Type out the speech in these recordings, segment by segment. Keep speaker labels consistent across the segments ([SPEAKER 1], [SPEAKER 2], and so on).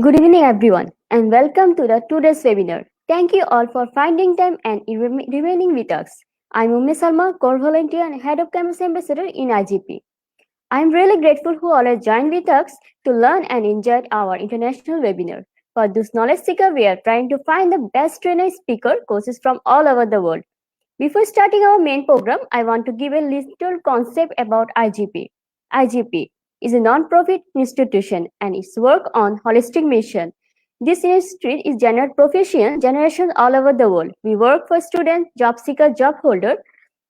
[SPEAKER 1] Good evening, everyone, and welcome to the today's webinar. Thank you all for finding time and remaining with us. I'm Ummi Salma, core volunteer and head of campus ambassador in IGP. I'm really grateful who all joined with us to learn and enjoy our international webinar. For this knowledge seeker, we are trying to find the best trainer speaker coaches from all over the world. Before starting our main program, I want to give a little concept about IGP. IGP is a non-profit institution and its work on holistic mission. This institute is generate professional generations all over the world. We work for students, job seeker, job holder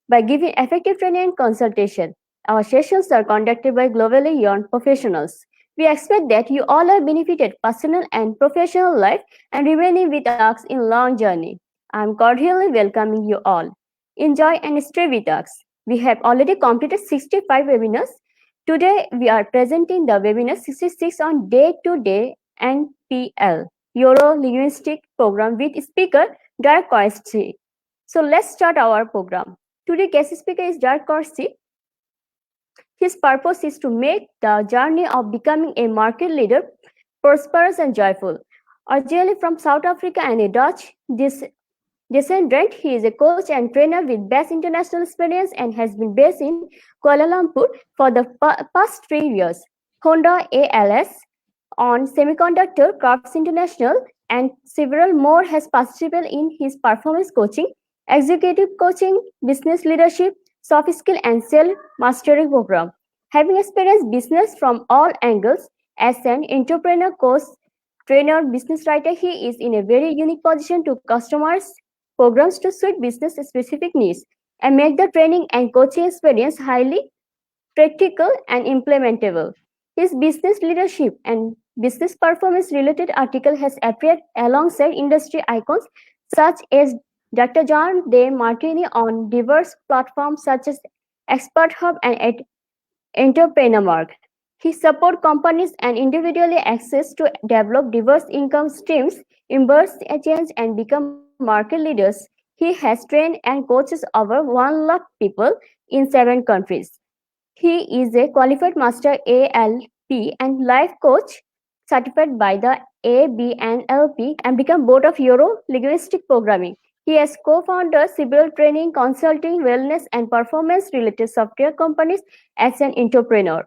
[SPEAKER 1] by giving effective training and consultation. Our sessions are conducted by globally young professionals. We expect that you all have benefited personal and professional life and remaining with us in long journey. I'm cordially welcoming you all. Enjoy and stay with us. We have already completed 65 webinars. Today we are presenting the webinar 66 on day-to-day NPL, Neuro Linguistic program with speaker Dirk Corsi. So let's start our program. Today's guest speaker is Dirk Corsi. His purpose is to make the journey of becoming a market leader prosperous and joyful. Originally from South Africa and a Dutch descendant, he is a coach and trainer with vast international experience and has been based in Kuala Lumpur for the past 3 years. Honda ALS on Semiconductor, Crafts International, and several more has participated in his performance coaching, executive coaching, business leadership, soft skill and self-mastery program. Having experienced business from all angles as an entrepreneur, coach, trainer, business writer, he is in a very unique position to customize programs to suit business-specific needs and make the training and coaching experience highly practical and implementable. His business leadership and business performance related article has appeared alongside industry icons such as Dr. John De Martini on diverse platforms such as Expert Hub and Entrepreneur. He supports companies and individually access to develop diverse income streams, embrace change, and become market leaders. He has trained and coaches over 1 lakh people in 7 countries. He is a qualified master ALP and life coach certified by the ABNLP and become board of Neuro Linguistic Programming. He has co-founded several training, consulting, wellness, and performance-related software companies as an entrepreneur.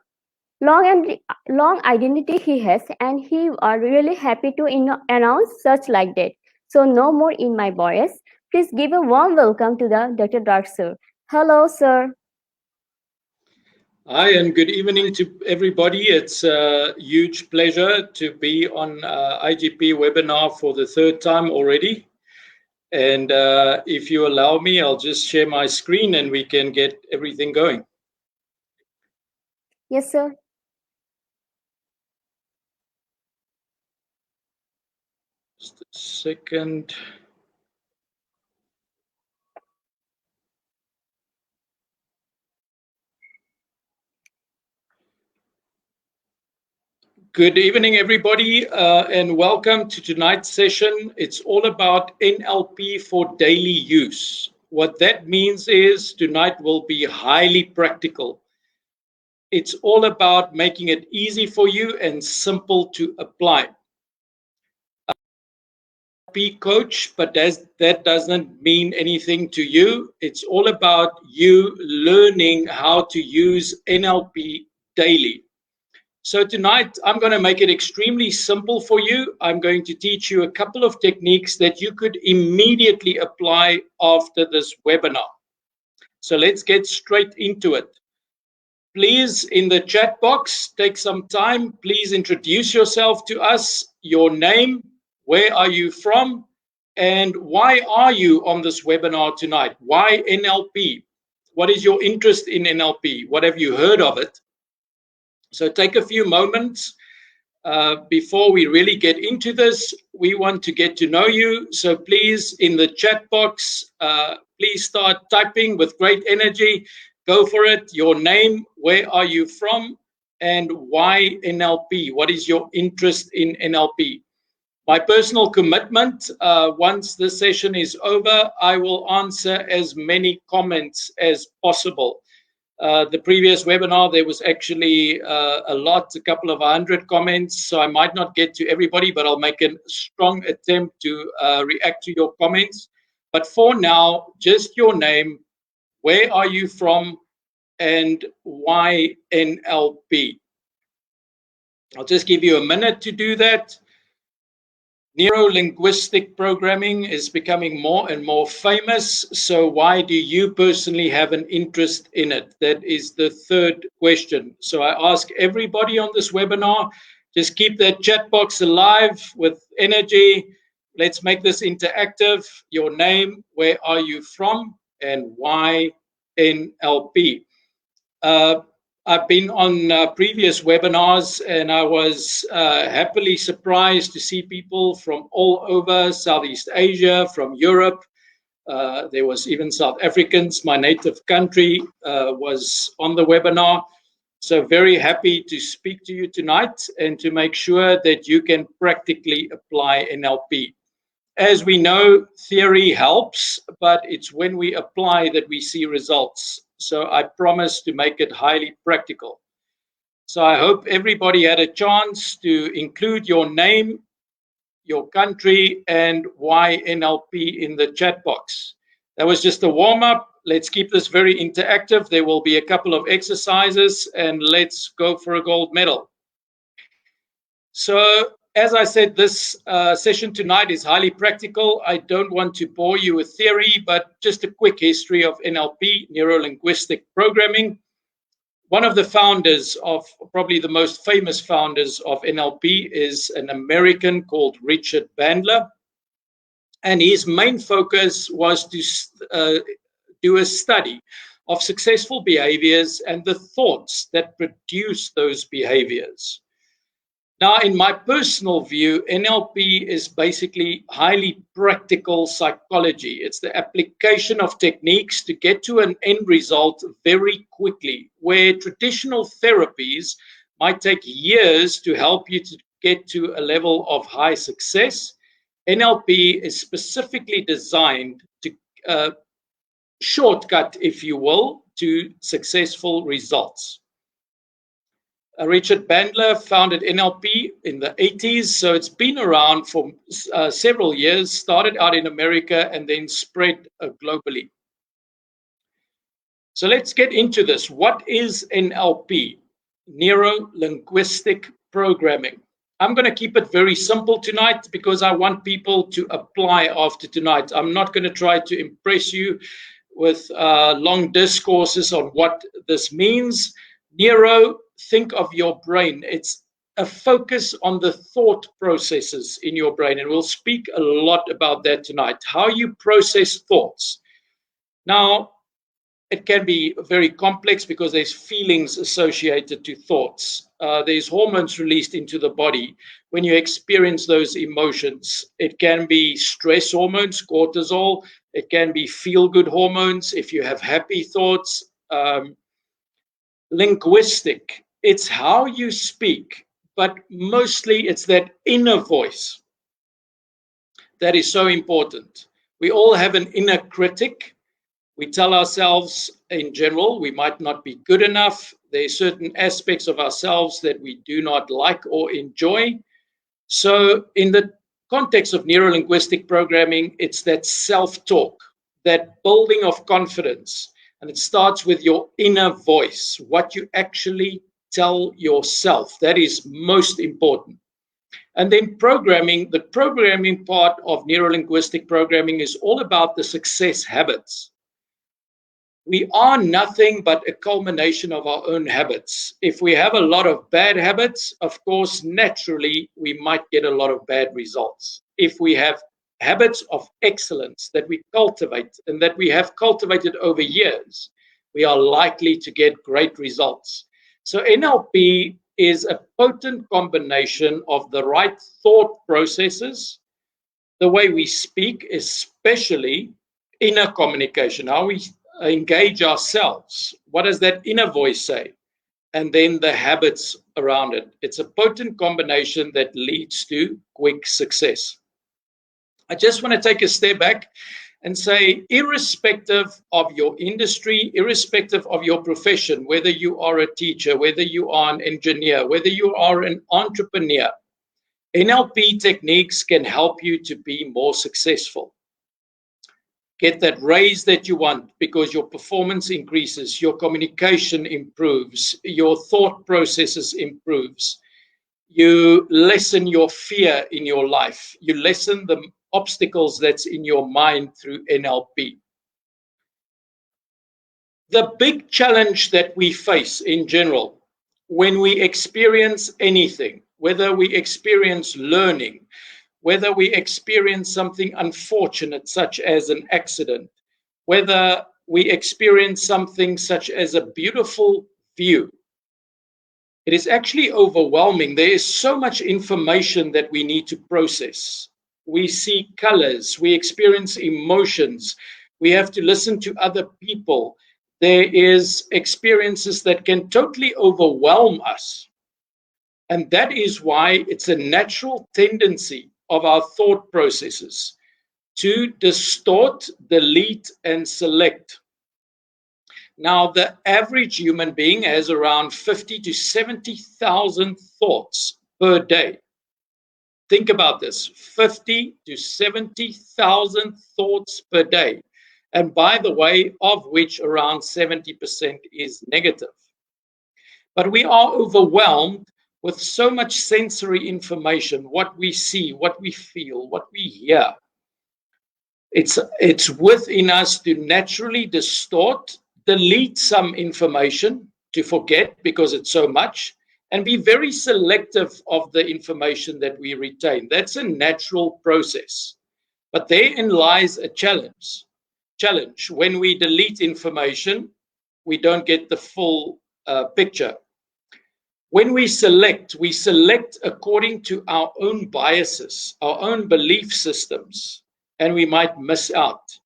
[SPEAKER 1] Long identity he has, and he are really happy to announce such like that. So no more in my voice. Please give a warm welcome to the Dr. Dark sir. Hello, sir.
[SPEAKER 2] Hi, and good evening to everybody. It's a huge pleasure to be on IGP webinar for the third time already. And if you allow me, I'll just share my screen and we can get everything going.
[SPEAKER 1] Yes, sir.
[SPEAKER 2] Just a second. Good evening, everybody, and welcome to tonight's session. It's all about NLP for daily use. What that means is tonight will be highly practical. It's all about making it easy for you and simple to apply. NLP coach, but that doesn't mean anything to you. It's all about you learning how to use NLP daily. So tonight, I'm going to make it extremely simple for you. I'm going to teach you a couple of techniques that you could immediately apply after this webinar. So let's get straight into it. Please, in the chat box, take some time. Please introduce yourself to us, your name, where are you from, and why are you on this webinar tonight? Why NLP? What is your interest in NLP? What have you heard of it? So take a few moments before we really get into this. We want to get to know you. So please, in the chat box, please start typing with great energy. Go for it. Your name, where are you from, and why NLP? What is your interest in NLP? My personal commitment, once the session is over, I will answer as many comments as possible. The previous webinar, there was actually a couple of 100 comments, so I might not get to everybody, but I'll make a strong attempt to react to your comments. But for now, just your name, where are you from, and why NLP? I'll just give you a minute to do that. Neuro Linguistic programming is becoming more and more famous. So why do you personally have an interest in it? That is the third question. So I ask everybody on this webinar, just keep that chat box alive with energy. Let's make this interactive. Your name, where are you from, and why NLP? I've been on previous webinars, and I was happily surprised to see people from all over Southeast Asia, from Europe. There was even South Africans. My native country was on the webinar. So very happy to speak to you tonight and to make sure that you can practically apply NLP. As we know, theory helps, but it's when we apply that we see results. So I promise to make it highly practical. So I hope everybody had a chance to include your name, your country, and why NLP in the chat box. That was just a warm-up. Let's keep this very interactive. There will be a couple of exercises, and let's go for a gold medal. So, as I said, this session tonight is highly practical. I don't want to bore you with theory, but just a quick history of NLP, Neuro Linguistic Programming. One of the founders of, probably the most famous founders of NLP, is an American called Richard Bandler. And his main focus was to do a study of successful behaviors and the thoughts that produce those behaviors. Now, in my personal view, NLP is basically highly practical psychology. It's the application of techniques to get to an end result very quickly, where traditional therapies might take years to help you to get to a level of high success. NLP is specifically designed to shortcut, if you will, to successful results. Richard Bandler founded NLP in the 80s, so it's been around for several years, started out in America and then spread globally. So let's get into this. What is NLP? Neuro Linguistic Programming. I'm going to keep it very simple tonight because I want people to apply after tonight. I'm not going to try to impress you with long discourses on what this means. Neuro, think of your brain. It's a focus on the thought processes in your brain, and we'll speak a lot about that tonight, how you process thoughts. Now, it can be very complex because there's feelings associated to thoughts. There's hormones released into the body when you experience those emotions. It can be stress hormones, cortisol. It can be feel-good hormones if you have happy thoughts. Linguistic, it's how you speak, but mostly it's that inner voice that is so important. We all have an inner critic. We tell ourselves in general we might not be good enough. There are certain aspects of ourselves that we do not like or enjoy. So in the context of neuro-linguistic programming, it's that self-talk, that building of confidence. And it starts with your inner voice, what you actually tell yourself. That is most important. And then programming, the programming part of neuro-linguistic programming is all about the success habits. We are nothing but a culmination of our own habits. If we have a lot of bad habits, of course, naturally, we might get a lot of bad results. If we have habits of excellence that we cultivate and that we have cultivated over years, we are likely to get great results. So NLP is a potent combination of the right thought processes, the way we speak, especially inner communication, how we engage ourselves. What does that inner voice say? And then the habits around it. It's a potent combination that leads to quick success. I just want to take a step back and say, irrespective of your industry, irrespective of your profession, whether you are a teacher, whether you are an engineer, whether you are an entrepreneur, NLP techniques can help you to be more successful. Get that raise that you want because your performance increases, your communication improves, your thought processes improves. You lessen your fear in your life. You lessen the obstacles that's in your mind through NLP. The big challenge that we face in general when we experience anything, whether we experience learning, whether we experience something unfortunate such as an accident, whether we experience something such as a beautiful view, it is actually overwhelming. There is so much information that we need to process. We see colors, we experience emotions, we have to listen to other people. There is experiences that can totally overwhelm us. And that is why it's a natural tendency of our thought processes to distort, delete, and select. Now, the average human being has around 50 to 70,000 thoughts per day. Think about this, 50 to 70,000 thoughts per day. And by the way, of which around 70% is negative. But we are overwhelmed with so much sensory information, what we see, what we feel, what we hear. It's within us to naturally distort, delete some information, to forget because it's so much, and be very selective of the information that we retain. That's a natural process. But therein lies a challenge. When we delete information, we don't get the full picture. When we select according to our own biases, our own belief systems, and we might miss out.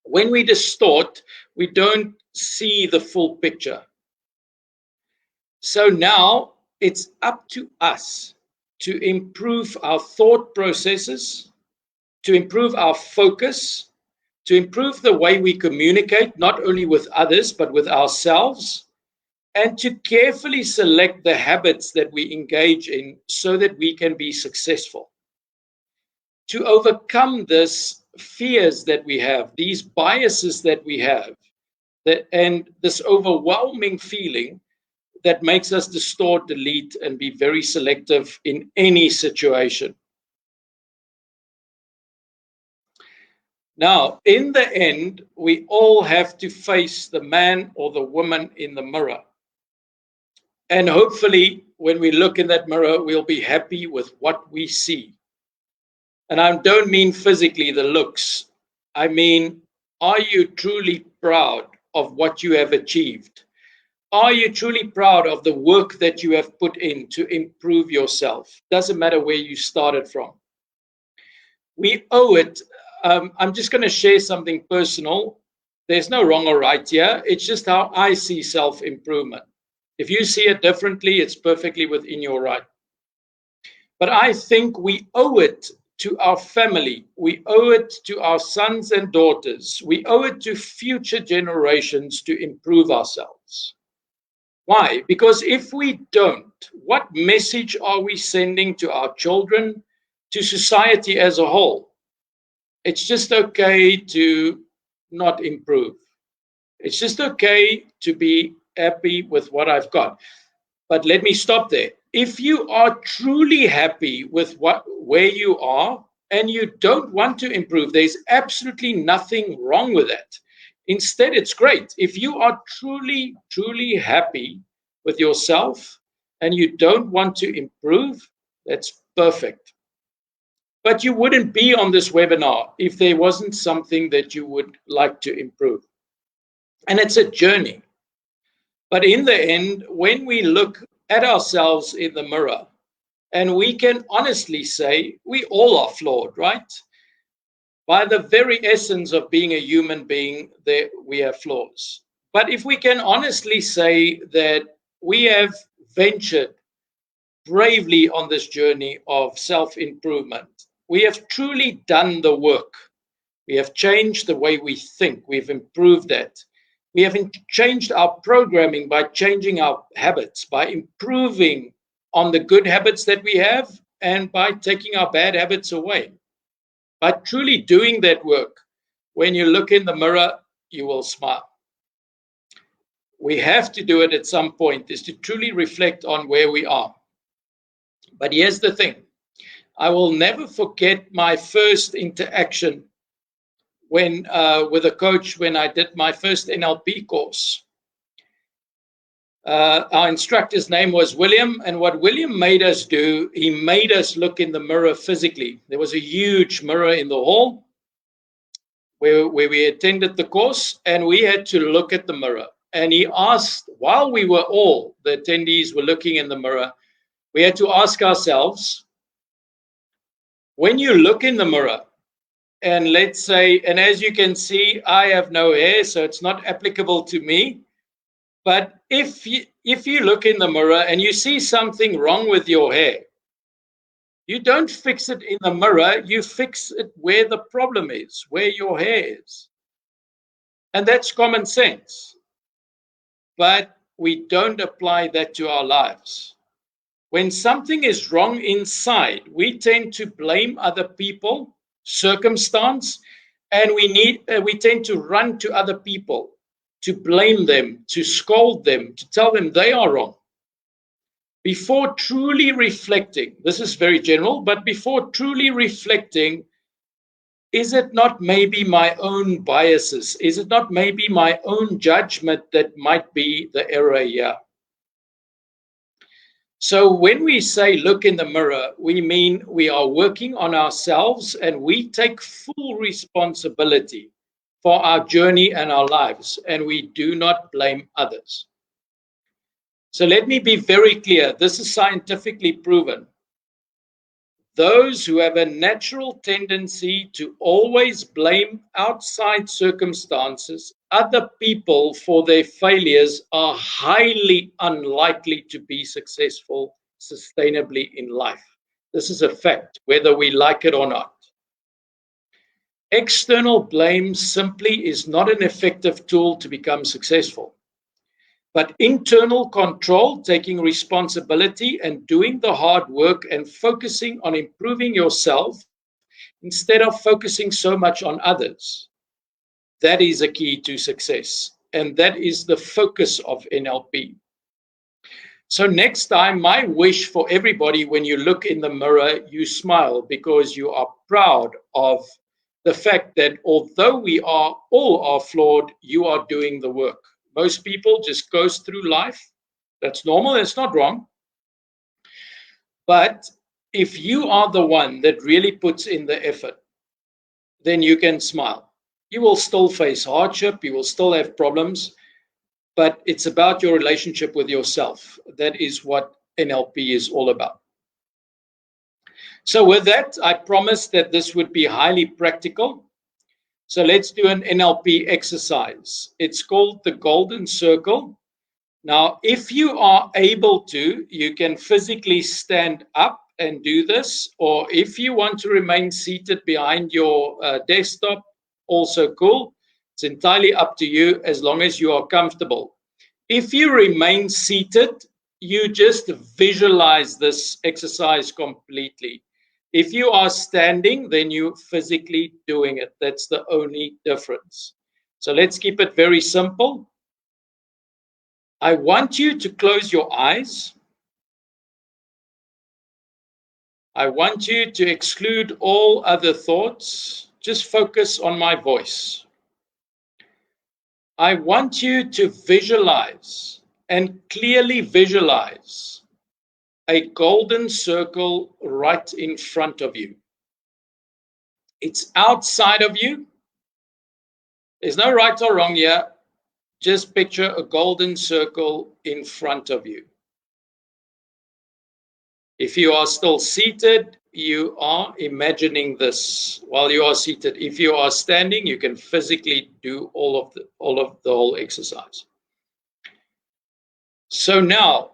[SPEAKER 2] When we distort, we don't see the full picture. So now it's up to us to improve our thought processes, to improve our focus, to improve the way we communicate, not only with others, but with ourselves, and to carefully select the habits that we engage in so that we can be successful. To overcome this fears that we have, these biases that we have, and this overwhelming feeling that makes us distort, delete, and be very selective in any situation. Now, in the end, we all have to face the man or the woman in the mirror. And hopefully, when we look in that mirror, we'll be happy with what we see. And I don't mean physically the looks. I mean, are you truly proud of what you have achieved? Are you truly proud of the work that you have put in to improve yourself? Doesn't matter where you started from. We owe it. I'm just going to share something personal. There's no wrong or right here. It's just how I see self-improvement. If you see it differently, it's perfectly within your right. But I think we owe it to our family. We owe it to our sons and daughters. We owe it to future generations to improve ourselves. Why? Because if we don't, what message are we sending to our children, to society as a whole? It's just okay to not improve. It's just okay to be happy with what I've got. But let me stop there. If you are truly happy with where you are and you don't want to improve, there's absolutely nothing wrong with that. Instead, it's great. If you are truly, truly happy with yourself and you don't want to improve, that's perfect. But you wouldn't be on this webinar if there wasn't something that you would like to improve. And it's a journey. But in the end, when we look at ourselves in the mirror, and we can honestly say we all are flawed, right? By the very essence of being a human being, we have flaws. But if we can honestly say that we have ventured bravely on this journey of self-improvement, we have truly done the work. We have changed the way we think. We've improved that. We have changed our programming by changing our habits, by improving on the good habits that we have, and by taking our bad habits away. By truly doing that work, when you look in the mirror, you will smile. We have to do it at some point, is to truly reflect on where we are. But here's the thing. I will never forget my first interaction when with a coach when I did my first NLP course. Our instructor's name was William, and what William made us do, he made us look in the mirror physically. There was a huge mirror in the hall where we attended the course, and we had to look at the mirror. And he asked, while we were all, the attendees were looking in the mirror, we had to ask ourselves, when you look in the mirror, and let's say, and as you can see, I have no hair, so it's not applicable to me. But if you look in the mirror and you see something wrong with your hair, you don't fix it in the mirror, you fix it where the problem is, where your hair is. And that's common sense. But we don't apply that to our lives. When something is wrong inside, we tend to blame other people, circumstance, and we tend to run to other people, to blame them, to scold them, to tell them they are wrong. Before truly reflecting, this is very general, but before truly reflecting, is it not maybe my own biases? Is it not maybe my own judgment that might be the error here? So when we say look in the mirror, we mean we are working on ourselves and we take full responsibility for our journey and our lives, and we do not blame others. So let me be very clear. This is scientifically proven. Those who have a natural tendency to always blame outside circumstances, other people for their failures, are highly unlikely to be successful sustainably in life. This is a fact, whether we like it or not. External blame simply is not an effective tool to become successful. But internal control, taking responsibility and doing the hard work and focusing on improving yourself instead of focusing so much on others, that is a key to success. And that is the focus of NLP. So next time, my wish for everybody, when you look in the mirror, you smile because you are proud of the fact that although we are all are flawed, you are doing the work. Most people just goes through life. That's normal. It's not wrong. But if you are the one that really puts in the effort, then you can smile. You will still face hardship. You will still have problems. But it's about your relationship with yourself. That is what NLP is all about. So with that, I promised that this would be highly practical. So let's do an NLP exercise. It's called the golden circle. Now, if you are able to, you can physically stand up and do this, or if you want to remain seated behind your desktop, also cool. It's entirely up to you as long as you are comfortable. If you remain seated, you just visualize this exercise completely. If you are standing, then you're physically doing it. That's the only difference. So let's keep it very simple. I want you to close your eyes. I want you to exclude all other thoughts. Just focus on my voice. I want you to visualize and clearly visualize a golden circle right in front of you. It's outside of you. There's no right or wrong here. Just picture a golden circle in front of you. If you are still seated, you are imagining this while you are seated. If you are standing, you can physically do all of the whole exercise. So now,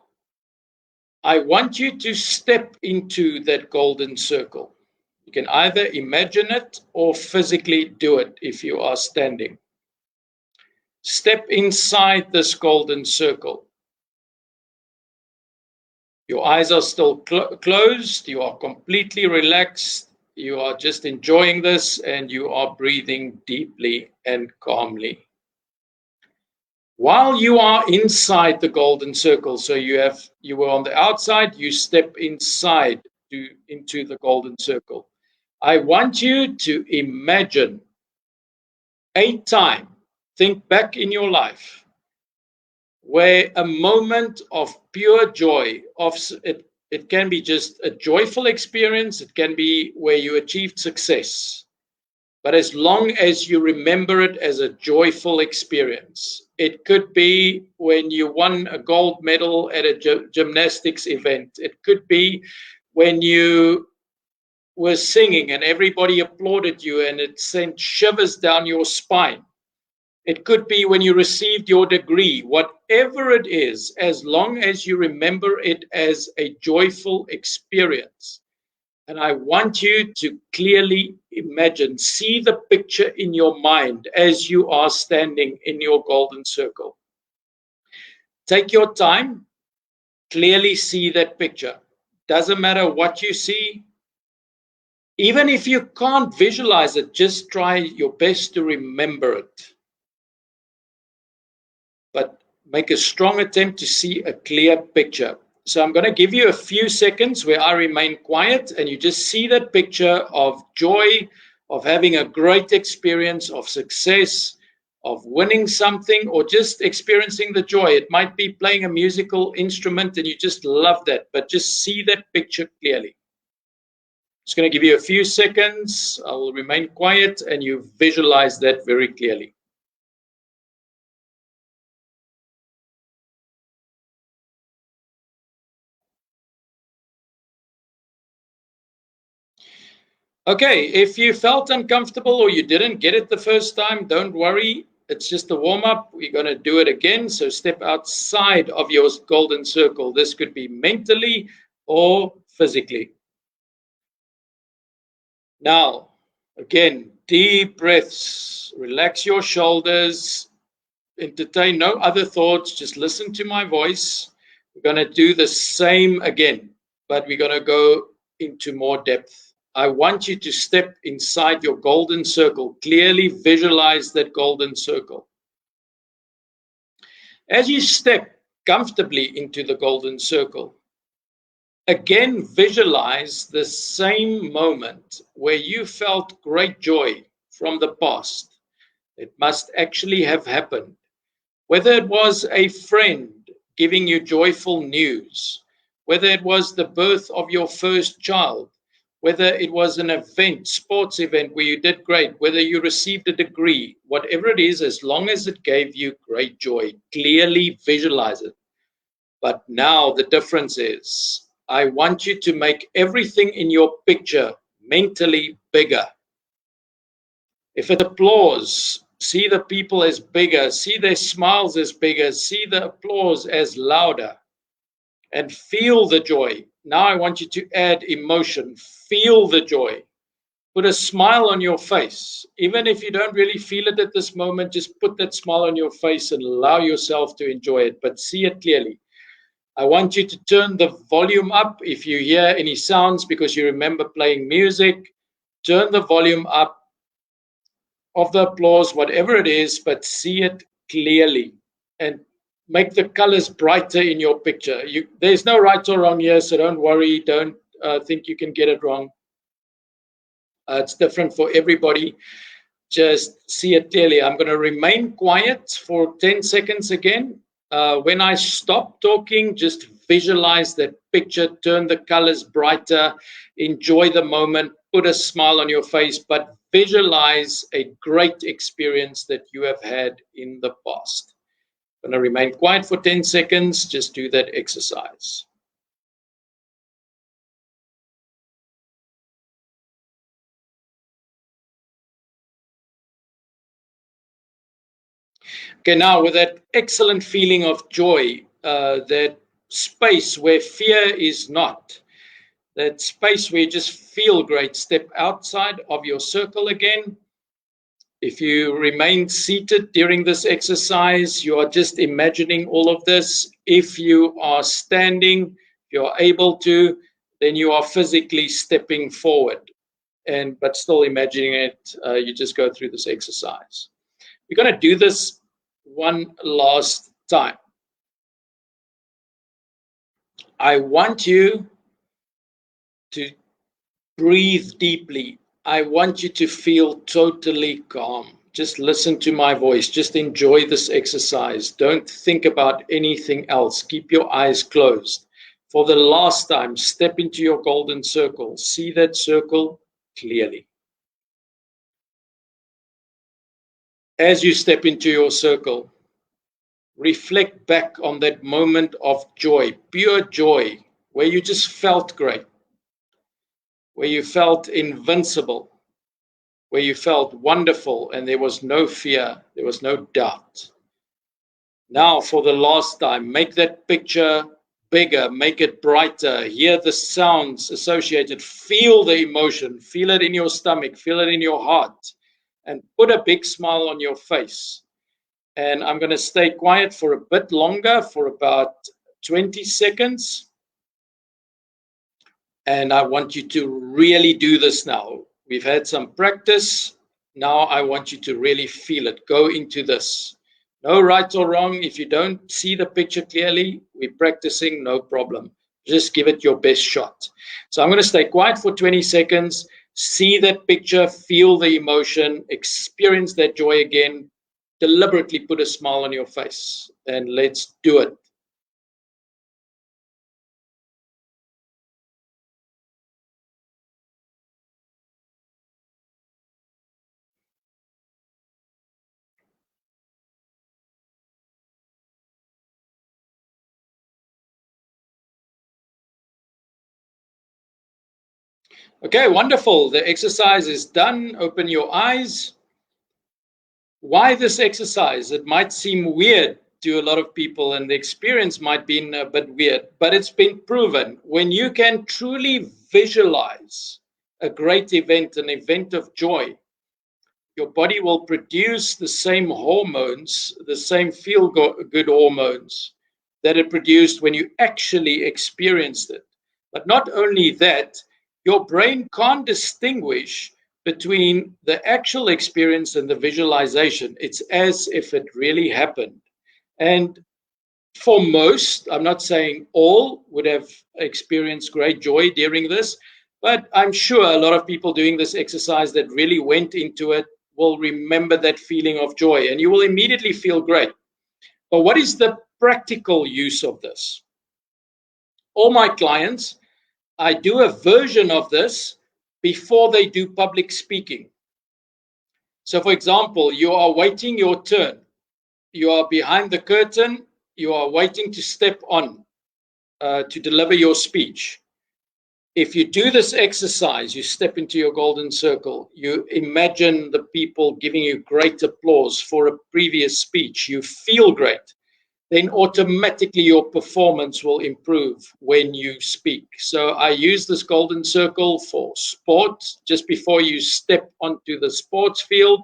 [SPEAKER 2] I want you to step into that golden circle. You can either imagine it or physically do it if you are standing. Step inside this golden circle. Your eyes are still closed. You are completely relaxed. You are just enjoying this and you are breathing deeply and calmly. While you are inside the golden circle, so you were on the outside, you step inside into the golden circle. I want you to imagine a time, think back in your life, where a moment of pure joy, it can be just a joyful experience, it can be where you achieved success. But as long as you remember it as a joyful experience, it could be when you won a gold medal at a gymnastics event. It could be when you were singing and everybody applauded you and it sent shivers down your spine. It could be when you received your degree. Whatever it is, as long as you remember it as a joyful experience. And I want you to clearly imagine, see the picture in your mind as you are standing in your golden circle. Take your time, clearly see that picture. Doesn't matter what you see. Even if you can't visualize it, just try your best to remember it. But make a strong attempt to see a clear picture. So I'm going to give you a few seconds where I remain quiet and you just see that picture of joy, of having a great experience, of success, of winning something, or just experiencing the joy. It might be playing a musical instrument and you just love that, but just see that picture clearly. Just going to give you a few seconds. I will remain quiet and you visualize that very clearly. Okay, if you felt uncomfortable or you didn't get it the first time, don't worry. It's just a warm-up. We're going to do it again. So step outside of your golden circle. This could be mentally or physically. Now, again, deep breaths. Relax your shoulders. Entertain no other thoughts. Just listen to my voice. We're going to do the same again, but we're going to go into more depth. I want you to step inside your golden circle. Clearly visualize that golden circle. As you step comfortably into the golden circle, again visualize the same moment where you felt great joy from the past. It must actually have happened. Whether it was a friend giving you joyful news, whether it was the birth of your first child, whether it was an event, sports event where you did great, whether you received a degree, whatever it is, as long as it gave you great joy, clearly visualize it. But now the difference is, I want you to make everything in your picture mentally bigger. If it's applause, see the people as bigger, see their smiles as bigger, see the applause as louder, and feel the joy. Now I want you to add emotion. Feel the joy. Put a smile on your face. Even if you don't really feel it at this moment, just put that smile on your face and allow yourself to enjoy it, but see it clearly. I want you to turn the volume up. If you hear any sounds because you remember playing music, turn the volume up of the applause, whatever it is, but see it clearly and make the colors brighter in your picture. There's no right or wrong here, so don't worry. Don't think you can get it wrong. It's different for everybody. Just see it clearly. I'm going to remain quiet for 10 seconds again. When I stop talking, just visualize that picture, turn the colors brighter, enjoy the moment, put a smile on your face, but visualize a great experience that you have had in the past. I'm going to remain quiet for 10 seconds. Just do that exercise. Okay, now with that excellent feeling of joy, that space where fear is not, that space where you just feel great. Step outside of your circle again. If you remain seated during this exercise, you are just imagining all of this. If you are standing, you're able to, then you are physically stepping forward, but still imagining it. You just go through this exercise. We're going to do this one last time. I want you to breathe deeply. I want you to feel totally calm. Just listen to my voice. Just enjoy this exercise. Don't think about anything else. Keep your eyes closed. For the last time, step into your golden circle. See that circle clearly. As you step into your circle, reflect back on that moment of joy, pure joy, where you just felt great, where you felt invincible, where you felt wonderful and there was no fear, there was no doubt. Now, for the last time, make that picture bigger, make it brighter, hear the sounds associated, feel the emotion, feel it in your stomach, feel it in your heart, and put a big smile on your face. And I'm going to stay quiet for a bit longer, for about 20 seconds. And I want you to really do this now. We've had some practice. Now I want you to really feel it. Go into this. No right or wrong. If you don't see the picture clearly, we're practicing, no problem. Just give it your best shot. So I'm going to stay quiet for 20 seconds. See that picture, feel the emotion, experience that joy again. Deliberately put a smile on your face, and let's do it. Okay, wonderful. The exercise is done. Open your eyes. Why this exercise? It might seem weird to a lot of people, and the experience might be a bit weird, but it's been proven. When you can truly visualize a great event, an event of joy, your body will produce the same hormones, the same feel-good hormones that it produced when you actually experienced it. But not only that, your brain can't distinguish between the actual experience and the visualization. It's as if it really happened. And for most, I'm not saying all, would have experienced great joy during this, but I'm sure a lot of people doing this exercise that really went into it will remember that feeling of joy, and you will immediately feel great. But what is the practical use of this? All my clients, I do a version of this before they do public speaking. So, for example, you are waiting your turn. You are behind the curtain. You are waiting to step on to deliver your speech. If you do this exercise, you step into your golden circle, you imagine the people giving you great applause for a previous speech, you feel great, then automatically your performance will improve when you speak. So I use this golden circle for sport, just before you step onto the sports field,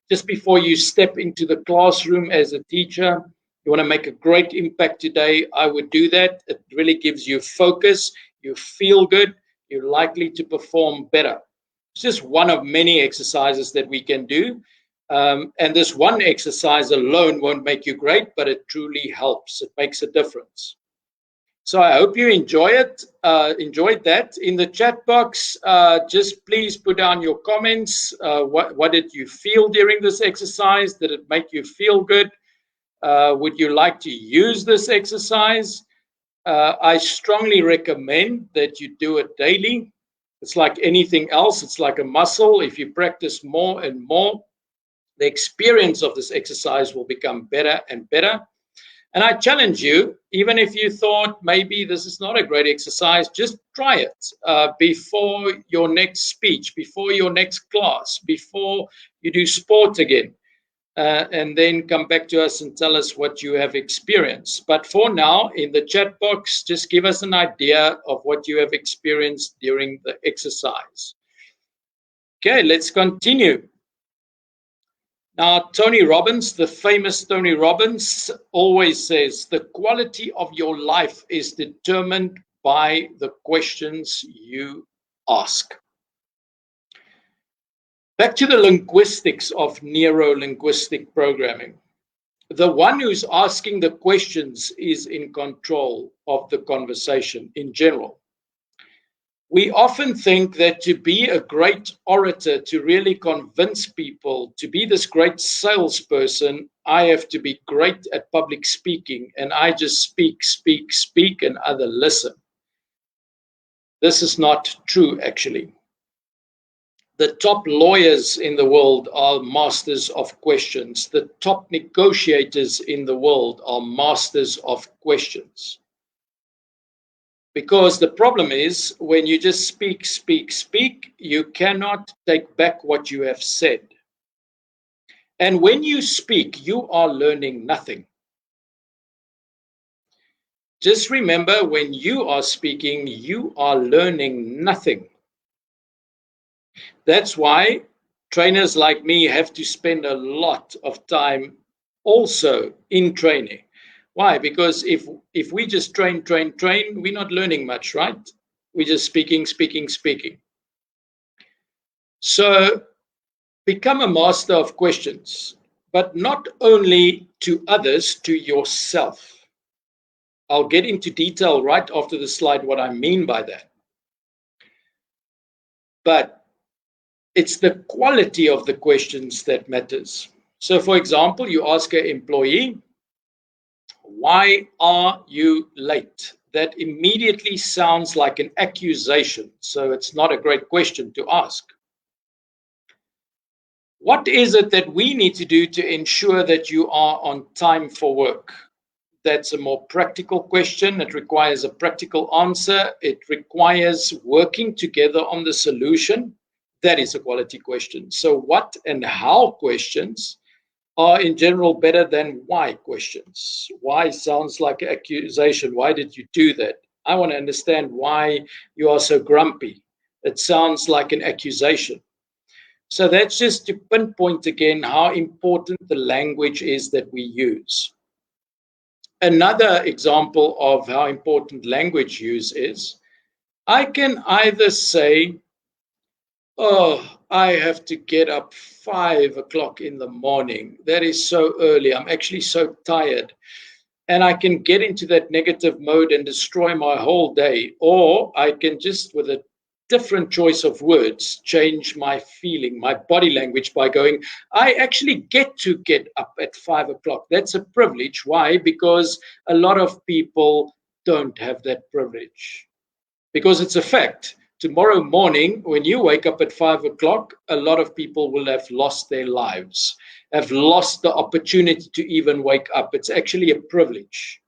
[SPEAKER 2] just before you step into the classroom as a teacher. You want to make a great impact today, I would do that. It really gives you focus, you feel good, you're likely to perform better. It's just one of many exercises that we can do. And this one exercise alone won't make you great, but it truly helps. It makes a difference. So I hope you enjoyed that. In the chat box, just please put down your comments. What did you feel during this exercise? Did it make you feel good? Would you like to use this exercise? I strongly recommend that you do it daily. It's like anything else. It's like a muscle. If you practice more and more, the experience of this exercise will become better and better. And I challenge you, even if you thought maybe this is not a great exercise, just try it before your next speech, before your next class, before you do sport again. and then come back to us and tell us what you have experienced. But for now, in the chat box, just give us an idea of what you have experienced during the exercise. Okay, let's continue. Now, Tony Robbins, the famous Tony Robbins, always says the quality of your life is determined by the questions you ask. Back to the linguistics of Neuro Linguistic programming. The one who's asking the questions is in control of the conversation in general. We often think that to be a great orator, to really convince people, to be this great salesperson, I have to be great at public speaking, and I just speak, and others listen. This is not true, actually. The top lawyers in the world are masters of questions. The top negotiators in the world are masters of questions. Because the problem is, when you just speak, you cannot take back what you have said. And when you speak, you are learning nothing. Just remember, when you are speaking, you are learning nothing. That's why trainers like me have to spend a lot of time also in training. Why? Because if we just train, we're not learning much, right? We're just speaking. So become a master of questions, but not only to others, to yourself. I'll get into detail right after the slide what I mean by that. But it's the quality of the questions that matters. So, for example, you ask an employee, why are you late? That immediately sounds like an accusation, so it's not a great question to ask. What is it that we need to do to ensure that you are on time for work? That's a more practical question. It requires a practical answer. It requires working together on the solution. That is a quality question. So what and how questions are in general better than why questions. Why sounds like accusation. Why did you do that? I want to understand why you are so grumpy. It sounds like an accusation. So that's just to pinpoint again how important the language is that we use. Another example of how important language use is, I can either say, oh, I have to get up 5 o'clock in the morning. That is so early. I'm actually so tired. And I can get into that negative mode and destroy my whole day. Or I can just, with a different choice of words, change my feeling, my body language by going, I actually get to get up at 5 o'clock. That's a privilege. Why? Because a lot of people don't have that privilege. Because it's a fact. Tomorrow morning, when you wake up at 5 o'clock, a lot of people will have lost their lives, have lost the opportunity to even wake up. It's actually a privilege.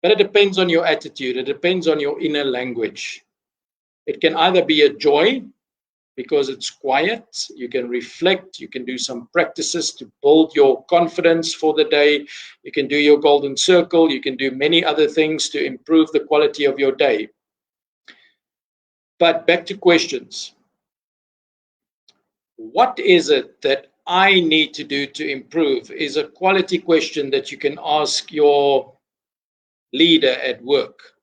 [SPEAKER 2] But it depends on your attitude. It depends on your inner language. It can either be a joy because it's quiet. You can reflect. You can do some practices to build your confidence for the day. You can do your golden circle. You can do many other things to improve the quality of your day. But back to questions. What is it that I need to do to improve is a quality question that you can ask your leader at work,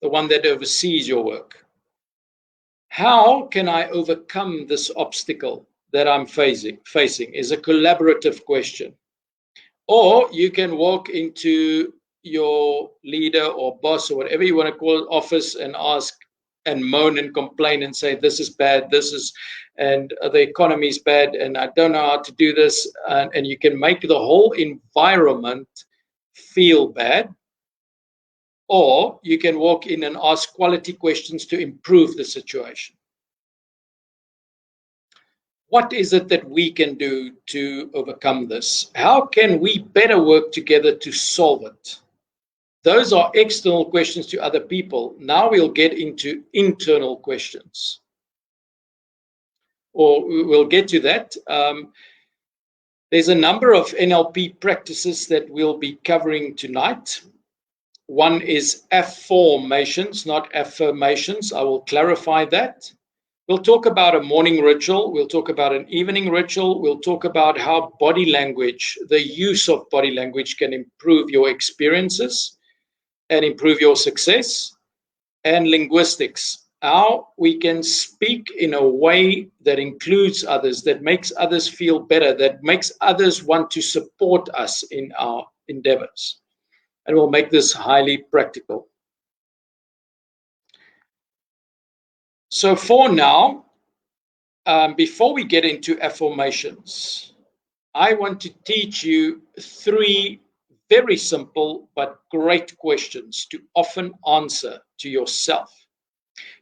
[SPEAKER 2] the one that oversees your work. How can I overcome this obstacle that I'm facing is a collaborative question. Or you can walk into your leader or boss or whatever you want to call it, office, and ask and moan and complain and say, this is bad, and the economy is bad, and I don't know how to do this. And you can make the whole environment feel bad. Or you can walk in and ask quality questions to improve the situation. What is it that we can do to overcome this? How can we better work together to solve it? Those are external questions to other people. Now we'll get into internal questions. Or we'll get to that. There's a number of NLP practices that we'll be covering tonight. One is affirmations, not affirmations. I will clarify that. We'll talk about a morning ritual. We'll talk about an evening ritual. We'll talk about how body language, the use of body language, can improve your experiences and improve your success. And linguistics, how we can speak in a way that includes others, that makes others feel better, that makes others want to support us in our endeavors. And we'll make this highly practical. So for now, before we get into affirmations, I want to teach you 3 very simple but great questions to often answer to yourself.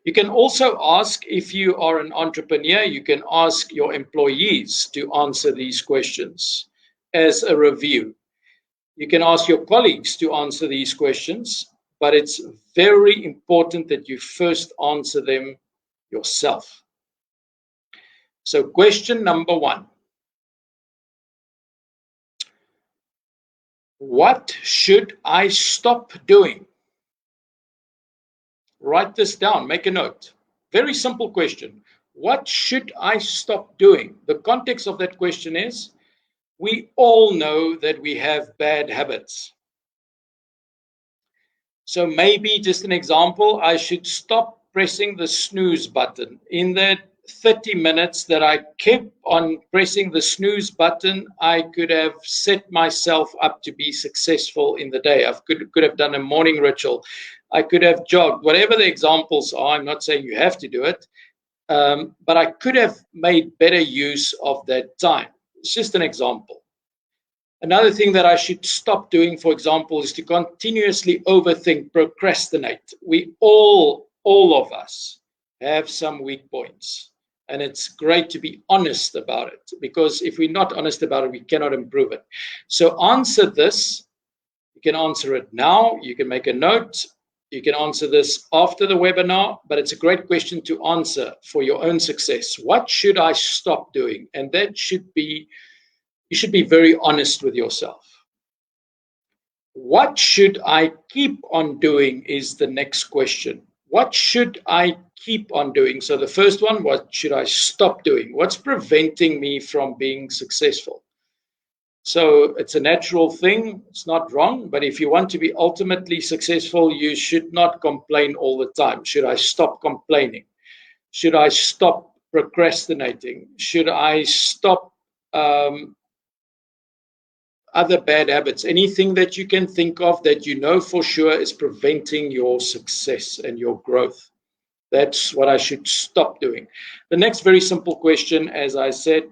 [SPEAKER 2] You can also ask, if you are an entrepreneur, you can ask your employees to answer these questions as a review. You can ask your colleagues to answer these questions, but it's very important that you first answer them yourself. So question number 1. What should I stop doing? Write this down, make a note. Very simple question. What should I stop doing? The context of that question is, we all know that we have bad habits. So maybe, just an example, I should stop pressing the snooze button. In that 30 minutes that I kept on pressing the snooze button, I could have set myself up to be successful in the day. I could have done a morning ritual. I could have jogged. Whatever the examples are, I'm not saying you have to do it, but I could have made better use of that time. It's just an example. Another thing that I should stop doing, for example, is to continuously overthink, procrastinate. We all of us have some weak points, and it's great to be honest about it, because if we're not honest about it, we cannot improve it. So answer this. You can answer it now. You can make a note. You can answer this after the webinar, but it's a great question to answer for your own success. What should I stop doing? And that should be, you should be very honest with yourself. What should I keep on doing is the next question. What should I keep on doing? So the first one, what should I stop doing? What's preventing me from being successful? So it's a natural thing. It's not wrong. But if you want to be ultimately successful, you should not complain all the time. Should I stop complaining? Should I stop procrastinating? Should I stop other bad habits? Anything that you can think of that you know for sure is preventing your success and your growth. That's what I should stop doing. The next very simple question, as I said,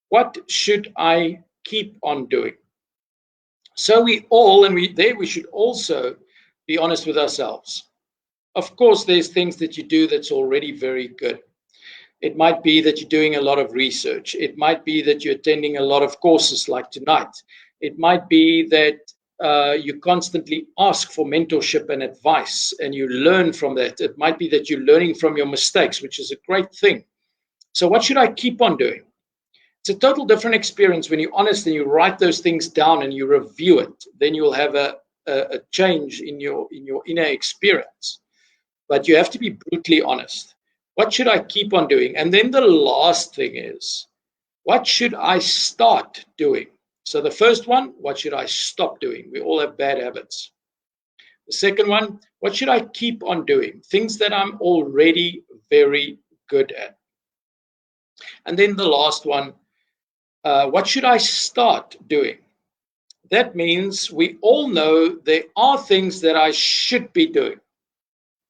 [SPEAKER 2] what should I keep on doing? So we all, and we should also be honest with ourselves. Of course, there's things that you do that's already very good. It might be that you're doing a lot of research. It might be that you're attending a lot of courses like tonight. It might be that you constantly ask for mentorship and advice and you learn from that. It might be that you're learning from your mistakes, which is a great thing. So what should I keep on doing? It's a total different experience when you're honest and you write those things down and you review it. Then you'll have a change in your inner experience. But you have to be brutally honest. What should I keep on doing? And then the last thing is, what should I start doing? So the first one, what should I stop doing? We all have bad habits. The second one, what should I keep on doing? Things that I'm already very good at. And then the last one, what should I start doing? That means we all know there are things that I should be doing.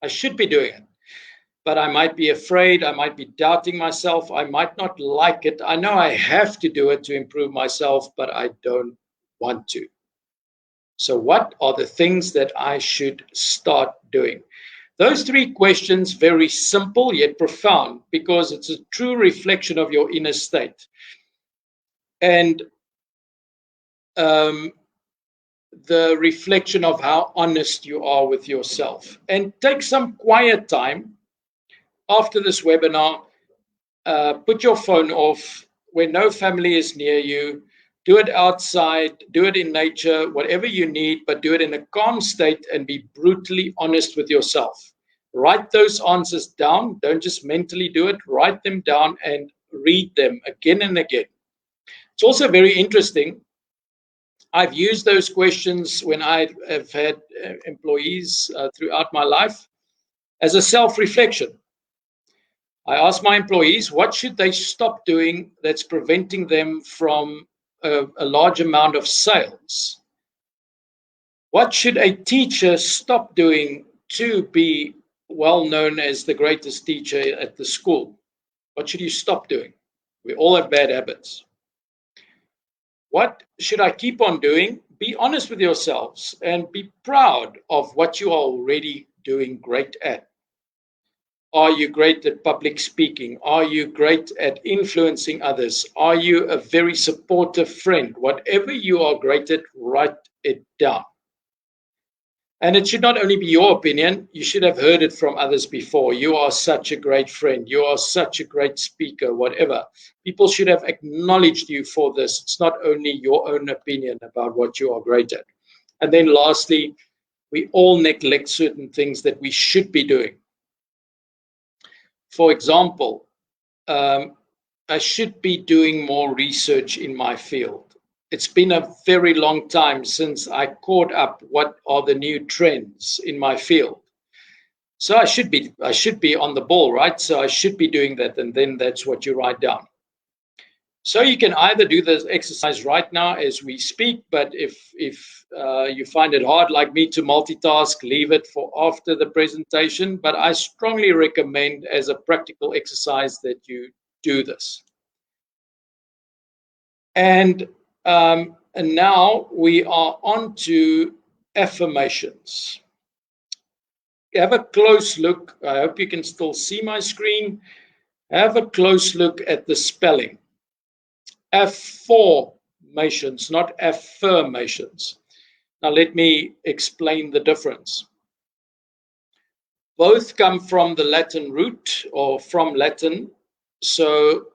[SPEAKER 2] I should be doing it. But I might be afraid, I might be doubting myself, I might not like it. I know I have to do it to improve myself, but I don't want to. So what are the things that I should start doing? Those 3 questions, very simple yet profound, because it's a true reflection of your inner state. And the reflection of how honest you are with yourself. And take some quiet time after this webinar. Put your phone off when no family is near you. Do it outside, do it in nature, whatever you need, but do it in a calm state and be brutally honest with yourself. Write those answers down. Don't just mentally do it. Write them down and read them again and again. It's also very interesting. I've used those questions when I have had employees throughout my life as a self-reflection. I ask my employees, what should they stop doing that's preventing them from a large amount of sales? What should a teacher stop doing to be well known as the greatest teacher at the school? What should you stop doing? We all have bad habits. What should I keep on doing? Be honest with yourselves and be proud of what you are already doing great at. Are you great at public speaking? Are you great at influencing others? Are you a very supportive friend? Whatever you are great at, write it down. And it should not only be your opinion, you should have heard it from others before. You are such a great friend. You are such a great speaker, whatever. People should have acknowledged you for this. It's not only your own opinion about what you are great at. And then lastly, we all neglect certain things that we should be doing. For example, I should be doing more research in my field. It's been a very long time since I caught up what are the new trends in my field. So I should be on the ball, right? So I should be doing that, and then that's what you write down. So you can either do this exercise right now as we speak, but if you find it hard like me to multitask, leave it for after the presentation. But I strongly recommend as a practical exercise that you do this. And now we are on to affirmations. Have a close look. I hope you can still see my screen. Have a close look at the spelling. Affirmations, not affirmations. Now let me explain the difference. Both come from the Latin root or from Latin. So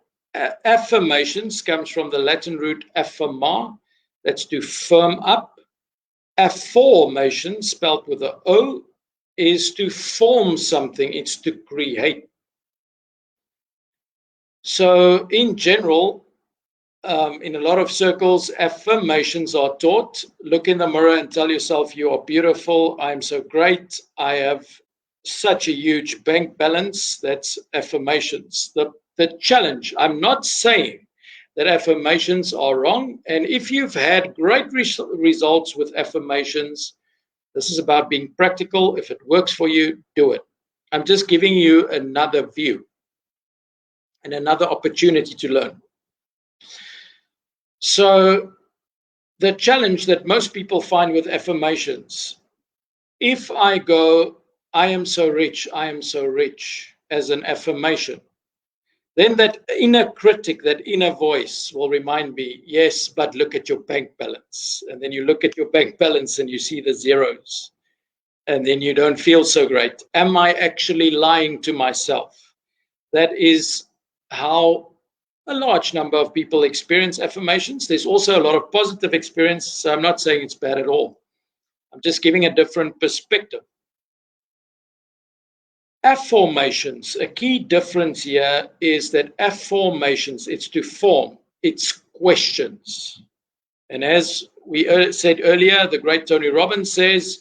[SPEAKER 2] affirmations comes from the Latin root affirma, that's to firm up. Affirmation, spelled with an O, is to form something, it's to create. So in general, in a lot of circles, affirmations are taught. Look in the mirror and tell yourself, you are beautiful, I am so great, I have such a huge bank balance. That's affirmations. The challenge, I'm not saying that affirmations are wrong. And if you've had great results with affirmations, this is about being practical. If it works for you, do it. I'm just giving you another view and another opportunity to learn. So the challenge that most people find with affirmations, if I go, I am so rich, as an affirmation, then that inner critic, that inner voice will remind me, yes, but look at your bank balance. And then you look at your bank balance and you see the zeros. And then you don't feel so great. Am I actually lying to myself? That is how a large number of people experience affirmations. There's also a lot of positive experience, so I'm not saying it's bad at all. I'm just giving a different perspective. Affirmations, a key difference here is that affirmations, it's to form, it's questions. And as we said earlier, the great Tony Robbins says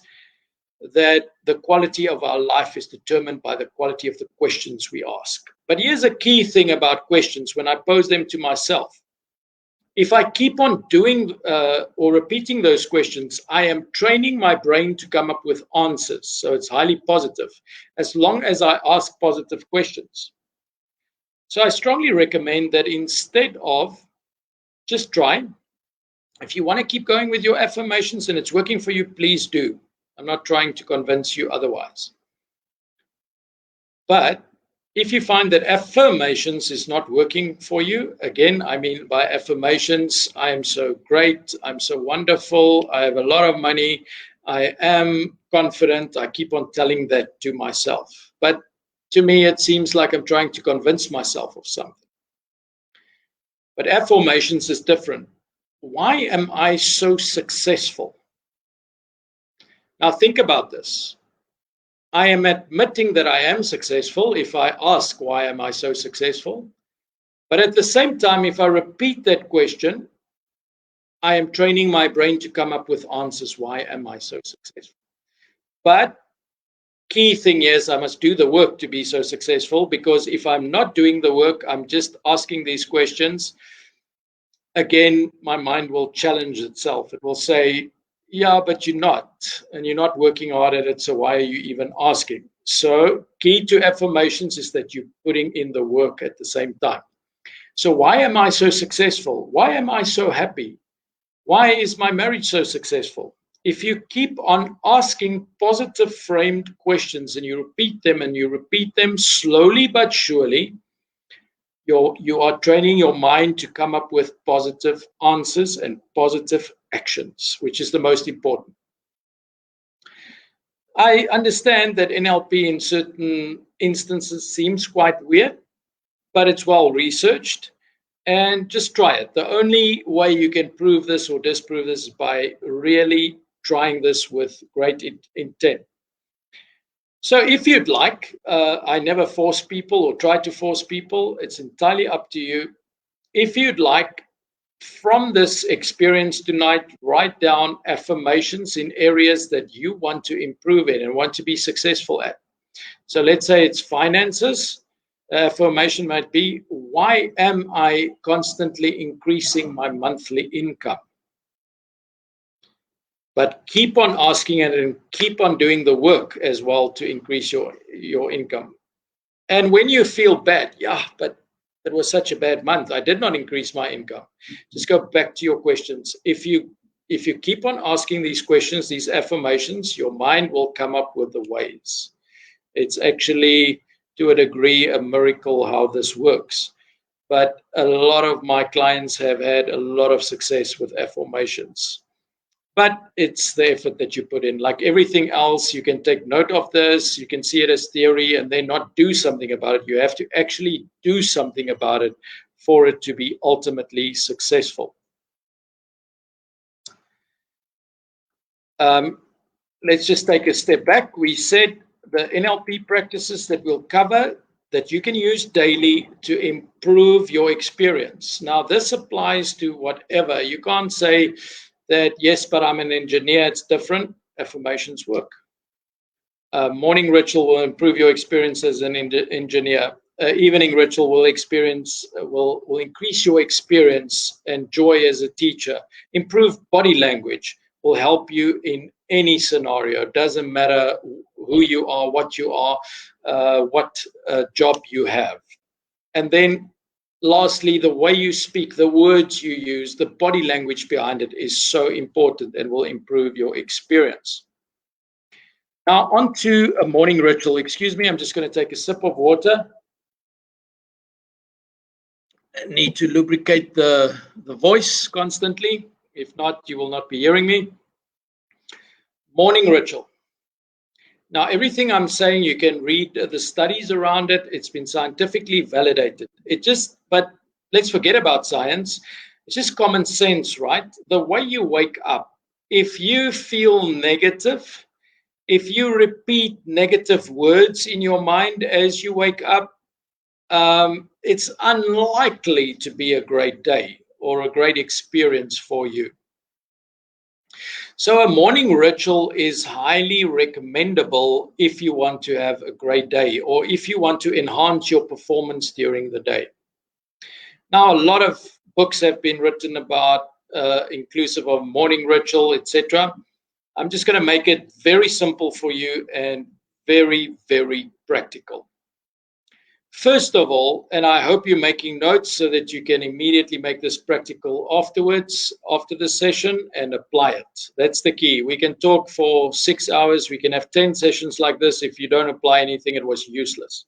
[SPEAKER 2] that the quality of our life is determined by the quality of the questions we ask. But here's a key thing about questions when I pose them to myself. If I keep on doing or repeating those questions, I am training my brain to come up with answers. So it's highly positive, as long as I ask positive questions. So I strongly recommend that instead of just try, if you want to keep going with your affirmations and it's working for you, please do. I'm not trying to convince you otherwise. But if you find that affirmations is not working for you, again, I mean by affirmations, I am so great, I'm so wonderful, I have a lot of money, I am confident, I keep on telling that to myself. But to me, it seems like I'm trying to convince myself of something. But affirmations is different. why am I so successful? Now think about this. I am admitting that I am successful if I ask, why am I so successful? But at the same time, if I repeat that question, I am training my brain to come up with answers. Why am I so successful? But key thing is I must do the work to be so successful, because if I'm not doing the work, I'm just asking these questions, again, my mind will challenge itself. It will say, yeah, but you're not, and you're not working hard at it, so why are you even asking? So key to affirmations is that you're putting in the work at the same time. So why am I so successful? Why am I so happy? Why is my marriage so successful? If you keep on asking positive framed questions and you repeat them slowly but surely, you are training your mind to come up with positive answers and positive actions, which is the most important. I understand that NLP in certain instances seems quite weird, but it's well researched, and just try it. The only way you can prove this or disprove this is by really trying this with great intent. So if you'd like, I never force people or try to force people. It's entirely up to you. If you'd like, from this experience tonight, write down affirmations in areas that you want to improve in and want to be successful at. So let's say it's finances. Affirmation might be, why am I constantly increasing my monthly income? But keep on asking it and keep on doing the work as well to increase your income. And when you feel bad, yeah, but it was such a bad month, I did not increase my income. Just go back to your questions. If you keep on asking these questions, these affirmations, your mind will come up with the ways. It's actually, to a degree, a miracle how this works. But a lot of my clients have had a lot of success with affirmations. But it's the effort that you put in. Like everything else, you can take note of this, you can see it as theory and then not do something about it. You have to actually do something about it for it to be ultimately successful. Let's just take a step back. We said the NLP practices that we'll cover that you can use daily to improve your experience. Now, this applies to whatever. You can't say that, yes, but I'm an engineer, it's different. Affirmations work. Morning ritual will improve your experience as an engineer. Evening ritual will increase your experience and joy as a teacher. Improve body language will help you in any scenario. It doesn't matter who you are, what job you have. And then lastly, the way you speak, the words you use, the body language behind it is so important and will improve your experience. Now, on to a morning ritual. Excuse me, I'm just going to take a sip of water. I need to lubricate the voice constantly. If not, you will not be hearing me. Morning ritual. Now, everything I'm saying, you can read the studies around it. It's been scientifically validated. But let's forget about science. It's just common sense, right? The way you wake up, if you feel negative, if you repeat negative words in your mind as you wake up, it's unlikely to be a great day or a great experience for you. So a morning ritual is highly recommendable if you want to have a great day or if you want to enhance your performance during the day. Now, a lot of books have been written about inclusive of morning ritual, etc. I'm just going to make it very simple for you and very, very practical. First of all, and I hope you're making notes so that you can immediately make this practical afterwards, after the session, and apply it. That's the key. We can talk for 6 hours. We can have 10 sessions like this. If you don't apply anything, it was useless.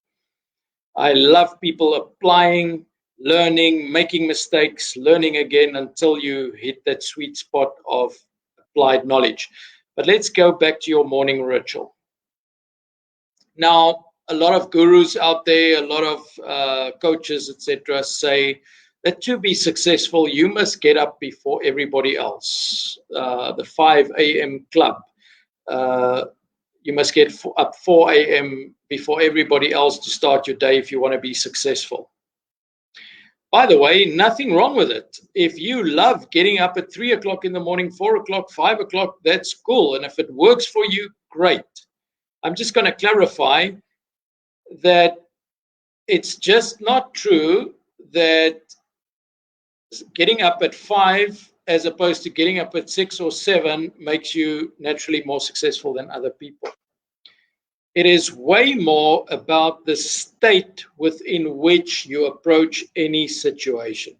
[SPEAKER 2] I love people applying, learning, making mistakes, learning again until you hit that sweet spot of applied knowledge. But let's go back to your morning ritual. Now, a lot of gurus out there, a lot of coaches, etc., say that to be successful, you must get up before everybody else. The 5 a.m. club. You must get up 4 a.m. before everybody else to start your day if you want to be successful. By the way, nothing wrong with it. If you love getting up at 3 o'clock in the morning, 4 o'clock, 5 o'clock, that's cool. And if it works for you, great. I'm just going to clarify that it's just not true that getting up at 5 as opposed to getting up at 6 or 7 makes you naturally more successful than other people. It is way more about the state within which you approach any situation.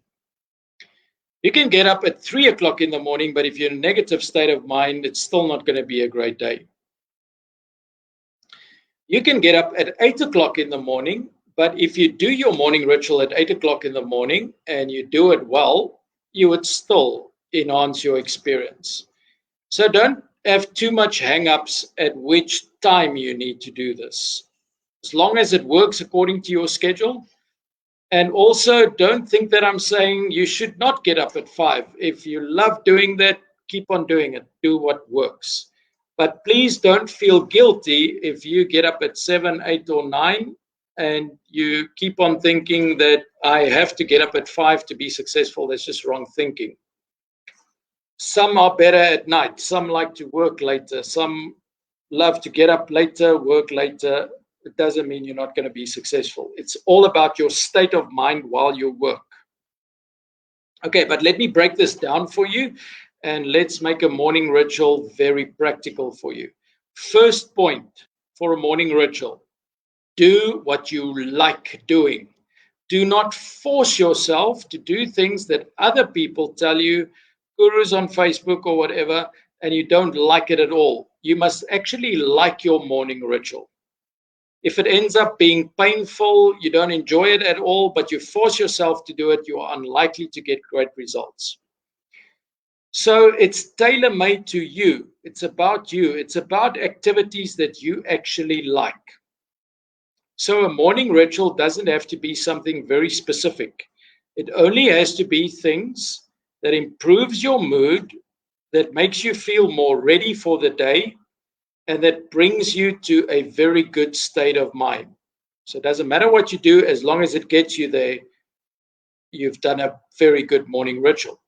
[SPEAKER 2] You can get up at 3 o'clock in the morning, but if you're in a negative state of mind, it's still not going to be a great day. You can get up at 8 o'clock in the morning, but if you do your morning ritual at 8 o'clock in the morning and you do it well, you would still enhance your experience. So don't have too much hang-ups at which time you need to do this. As long as it works according to your schedule. And also don't think that I'm saying you should not get up at 5. If you love doing that, keep on doing it. Do what works. But please don't feel guilty if you get up at 7, 8, or 9 and you keep on thinking that I have to get up at 5 to be successful. That's just wrong thinking. Some are better at night. Some like to work later. Some love to get up later, work later. It doesn't mean you're not going to be successful. It's all about your state of mind while you work. Okay, but let me break this down for you and let's make a morning ritual very practical for you. First point for a morning ritual, do what you like doing. Do not force yourself to do things that other people tell you, gurus on Facebook or whatever, and you don't like it at all. You must actually like your morning ritual. If it ends up being painful, you don't enjoy it at all, but you force yourself to do it, you are unlikely to get great results. So it's tailor-made to you. It's about you. It's about activities that you actually like. So a morning ritual doesn't have to be something very specific. It only has to be things that improves your mood, that makes you feel more ready for the day, and that brings you to a very good state of mind. So it doesn't matter what you do, as long as it gets you there, you've done a very good morning ritual.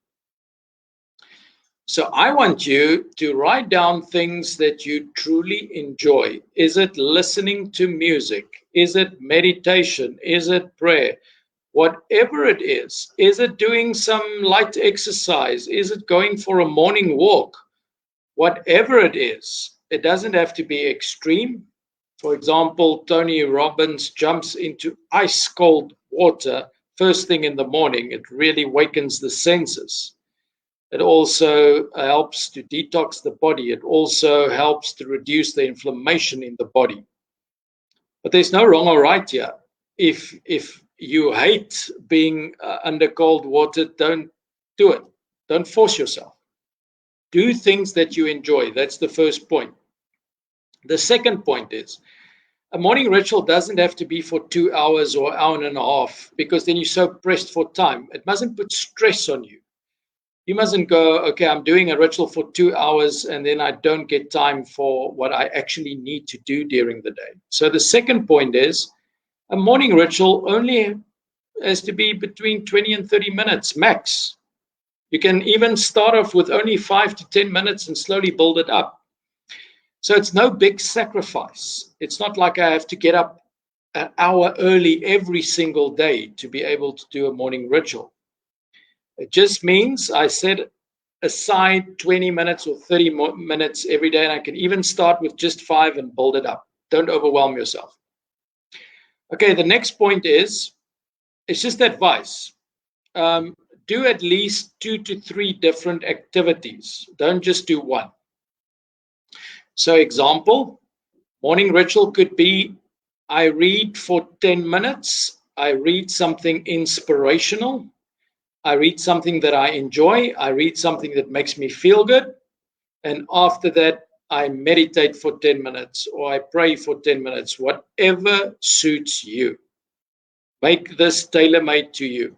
[SPEAKER 2] So I want you to write down things that you truly enjoy. Is it listening to music? Is it meditation? Is it prayer? Whatever it is it doing some light exercise? Is it going for a morning walk? Whatever it is, it doesn't have to be extreme. For example, Tony Robbins jumps into ice cold water first thing in the morning. It really wakens the senses. It also helps to detox the body. It also helps to reduce the inflammation in the body. But there's no wrong or right here. If you hate being under cold water, don't do it. Don't force yourself. Do things that you enjoy. That's the first point. The second point is, a morning ritual doesn't have to be for 2 hours or an hour and a half, because then you're so pressed for time. It mustn't put stress on you. You mustn't go, okay, I'm doing a ritual for 2 hours and then I don't get time for what I actually need to do during the day. So the second point is, a morning ritual only has to be between 20 and 30 minutes max. You can even start off with only 5 to 10 minutes and slowly build it up. So it's no big sacrifice. It's not like I have to get up an hour early every single day to be able to do a morning ritual. It just means I set aside 20 minutes or 30 minutes every day, and I can even start with just 5 and build it up. Don't overwhelm yourself. Okay, the next point is, it's just advice. Do at least 2 to 3 different activities. Don't just do one. So example, morning ritual could be, I read for 10 minutes. I read something inspirational. I read something that I enjoy. I read something that makes me feel good. And after that, I meditate for 10 minutes or I pray for 10 minutes, whatever suits you. Make this tailor-made to you.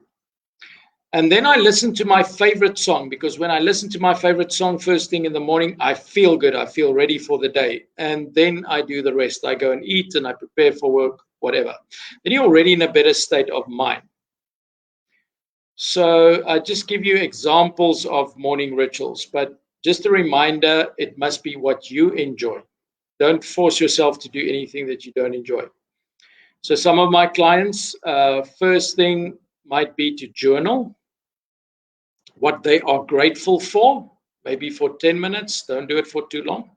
[SPEAKER 2] And then I listen to my favorite song, because when I listen to my favorite song first thing in the morning, I feel good. I feel ready for the day. And then I do the rest. I go and eat and I prepare for work, whatever. Then you're already in a better state of mind. So I just give you examples of morning rituals, but just a reminder, it must be what you enjoy. Don't force yourself to do anything that you don't enjoy. So some of my clients, first thing might be to journal what they are grateful for, maybe for 10 minutes. Don't do it for too long.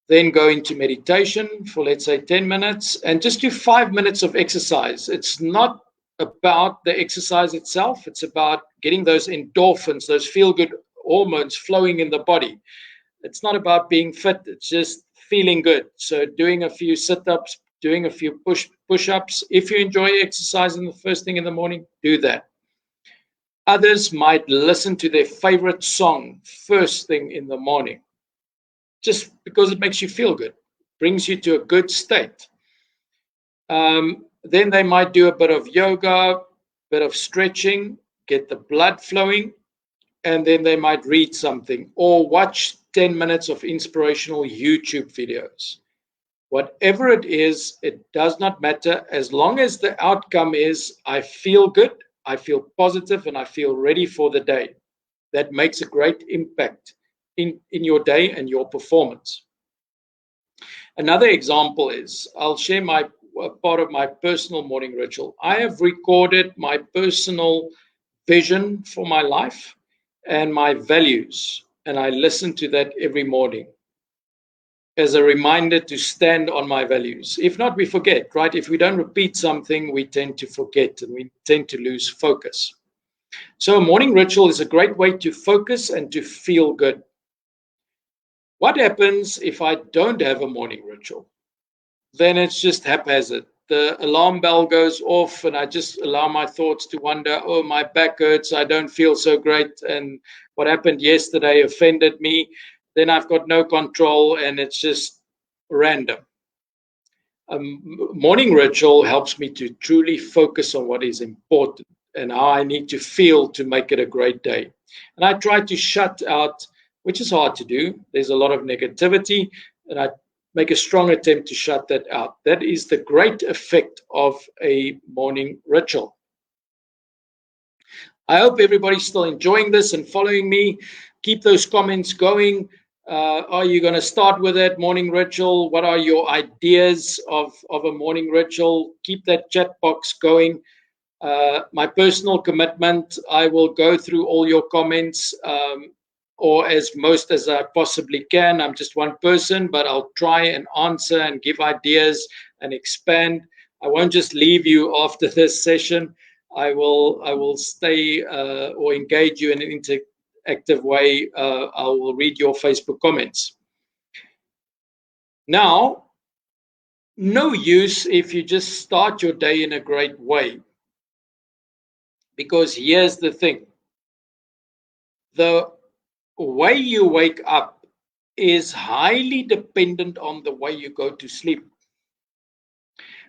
[SPEAKER 2] Then go into meditation for, let's say, 10 minutes, and just do 5 minutes of exercise. It's not about the exercise itself. It's about getting those endorphins, those feel-good hormones flowing in the body. It's not about being fit. It's just feeling good. So doing a few sit-ups, doing a few push-ups. If you enjoy exercising the first thing in the morning, do that. Others might listen to their favorite song first thing in the morning, just because it makes you feel good, brings you to a good state. Then they might do a bit of yoga, bit of stretching, get the blood flowing, and then they might read something or watch 10 minutes of inspirational YouTube videos. Whatever it is, it does not matter, as long as the outcome is I feel good, I feel positive, and I feel ready for the day. That makes a great impact in your day and your performance. Another example is, I'll share my part of my personal morning ritual. I have recorded my personal vision for my life and my values, and I listen to that every morning as a reminder to stand on my values. If not, we forget, right? If we don't repeat something, we tend to forget and we tend to lose focus. So a morning ritual is a great way to focus and to feel good. What happens if I don't have a morning ritual? Then it's just haphazard. The alarm bell goes off and I just allow my thoughts to wander. Oh, my back hurts. I don't feel so great. And what happened yesterday offended me. Then I've got no control and it's just random. A morning ritual helps me to truly focus on what is important and how I need to feel to make it a great day. And I try to shut out, which is hard to do. There's a lot of negativity, and I make a strong attempt to shut that out. That is the great effect of a morning ritual. I hope everybody's still enjoying this and following me. Keep those comments going. Are you going to start with that morning ritual? What are your ideas of a morning ritual? Keep that chat box going. My personal commitment, I will go through all your comments, or as most as I possibly can. I'm just one person, but I'll try and answer and give ideas and expand. I won't just leave you after this session. I will stay or engage you in an interactive way. I will read your Facebook comments. Now, no use if you just start your day in a great way. Because here's the thing. The way you wake up is highly dependent on the way you go to sleep.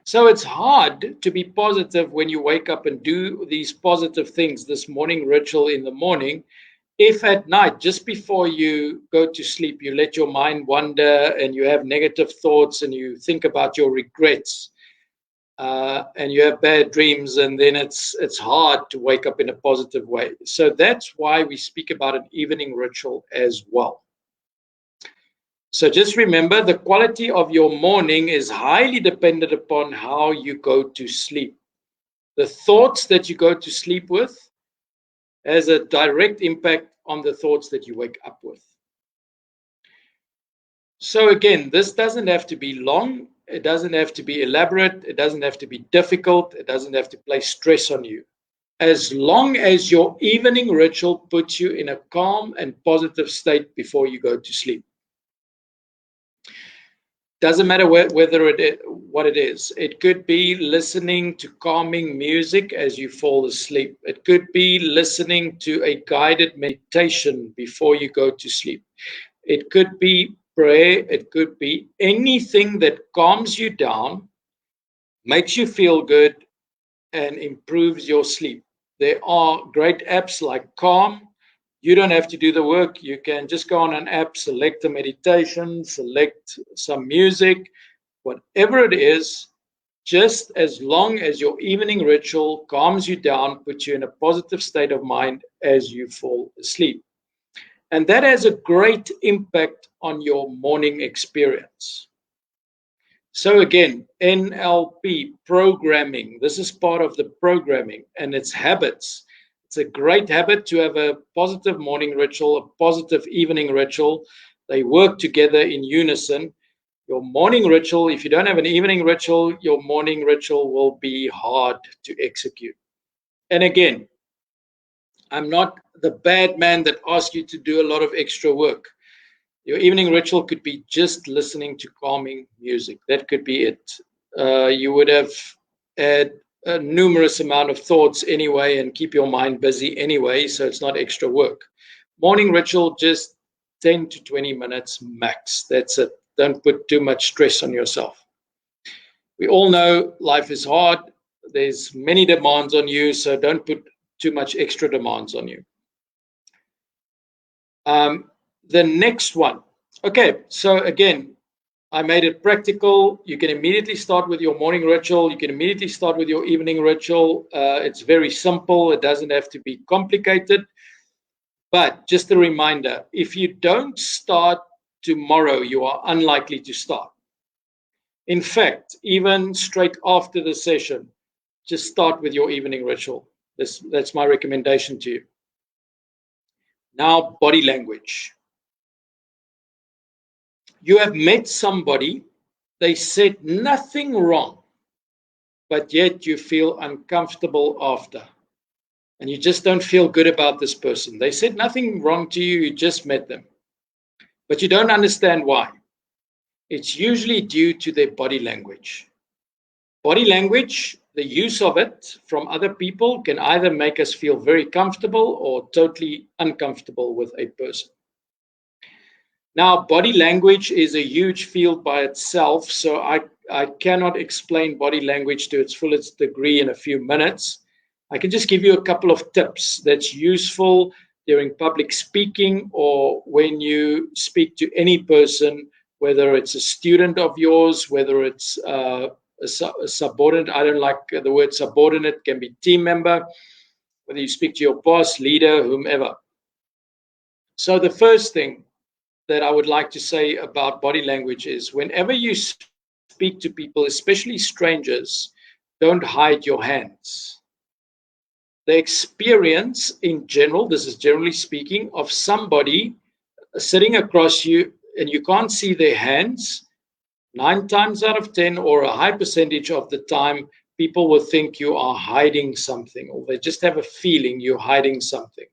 [SPEAKER 2] So it's hard to be positive when you wake up and do these positive things, this morning ritual in the morning, if at night, just before you go to sleep, you let your mind wander and you have negative thoughts and you think about your regrets. And you have bad dreams, and then it's hard to wake up in a positive way. So that's why we speak about an evening ritual as well. So just remember, the quality of your morning is highly dependent upon how you go to sleep. The thoughts that you go to sleep with has a direct impact on the thoughts that you wake up with. So again, this doesn't have to be long. It doesn't have to be elaborate. It doesn't have to be difficult. It doesn't have to place stress on you. As long as your evening ritual puts you in a calm and positive state before you go to sleep. Doesn't matter whether what it is. It could be listening to calming music as you fall asleep. It could be listening to a guided meditation before you go to sleep. It could be prayer. It could be anything that calms you down, makes you feel good, and improves your sleep. There are great apps like Calm. You don't have to do the work. You can just go on an app, select a meditation, select some music, whatever it is, just as long as your evening ritual calms you down, puts you in a positive state of mind as you fall asleep. And that has a great impact on your morning experience. So again, NLP, programming, this is part of the programming, and it's habits. It's a great habit to have a positive morning ritual, a positive evening ritual. They work together in unison. Your morning ritual, if you don't have an evening ritual, your morning ritual will be hard to execute. And again, I'm not the bad man that asks you to do a lot of extra work. Your evening ritual could be just listening to calming music. That could be it. You would have had a numerous amount of thoughts anyway and keep your mind busy anyway, so it's not extra work. Morning ritual, just 10 to 20 minutes max. That's it. Don't put too much stress on yourself. We all know life is hard. There's many demands on you, so don't put too much extra demands on you. The next one. Okay, so again, I made it practical. You can immediately start with your morning ritual. You can immediately start with your evening ritual. It's very simple. It doesn't have to be complicated. But just a reminder, if you don't start tomorrow, you are unlikely to start. In fact, even straight after the session, just start with your evening ritual. That's my recommendation to you. Now, body language. You have met somebody, they said nothing wrong, but yet you feel uncomfortable after. And you just don't feel good about this person. They said nothing wrong to you, you just met them. But you don't understand why. It's usually due to their body language. Body language, the use of it from other people, can either make us feel very comfortable or totally uncomfortable with a person. Now, body language is a huge field by itself, so I cannot explain body language to its fullest degree in a few minutes. I can just give you a couple of tips that's useful during public speaking or when you speak to any person, whether it's a student of yours, whether it's a subordinate. I don't like the word subordinate, can be team member, whether you speak to your boss, leader, whomever. So the first thing that I would like to say about body language is whenever you speak to people, especially strangers, don't hide your hands. The experience in general, this is generally speaking, of somebody sitting across you and you can't see their hands, 9 times out of 10 or a high percentage of the time, people will think you are hiding something or they just have a feeling you're hiding something.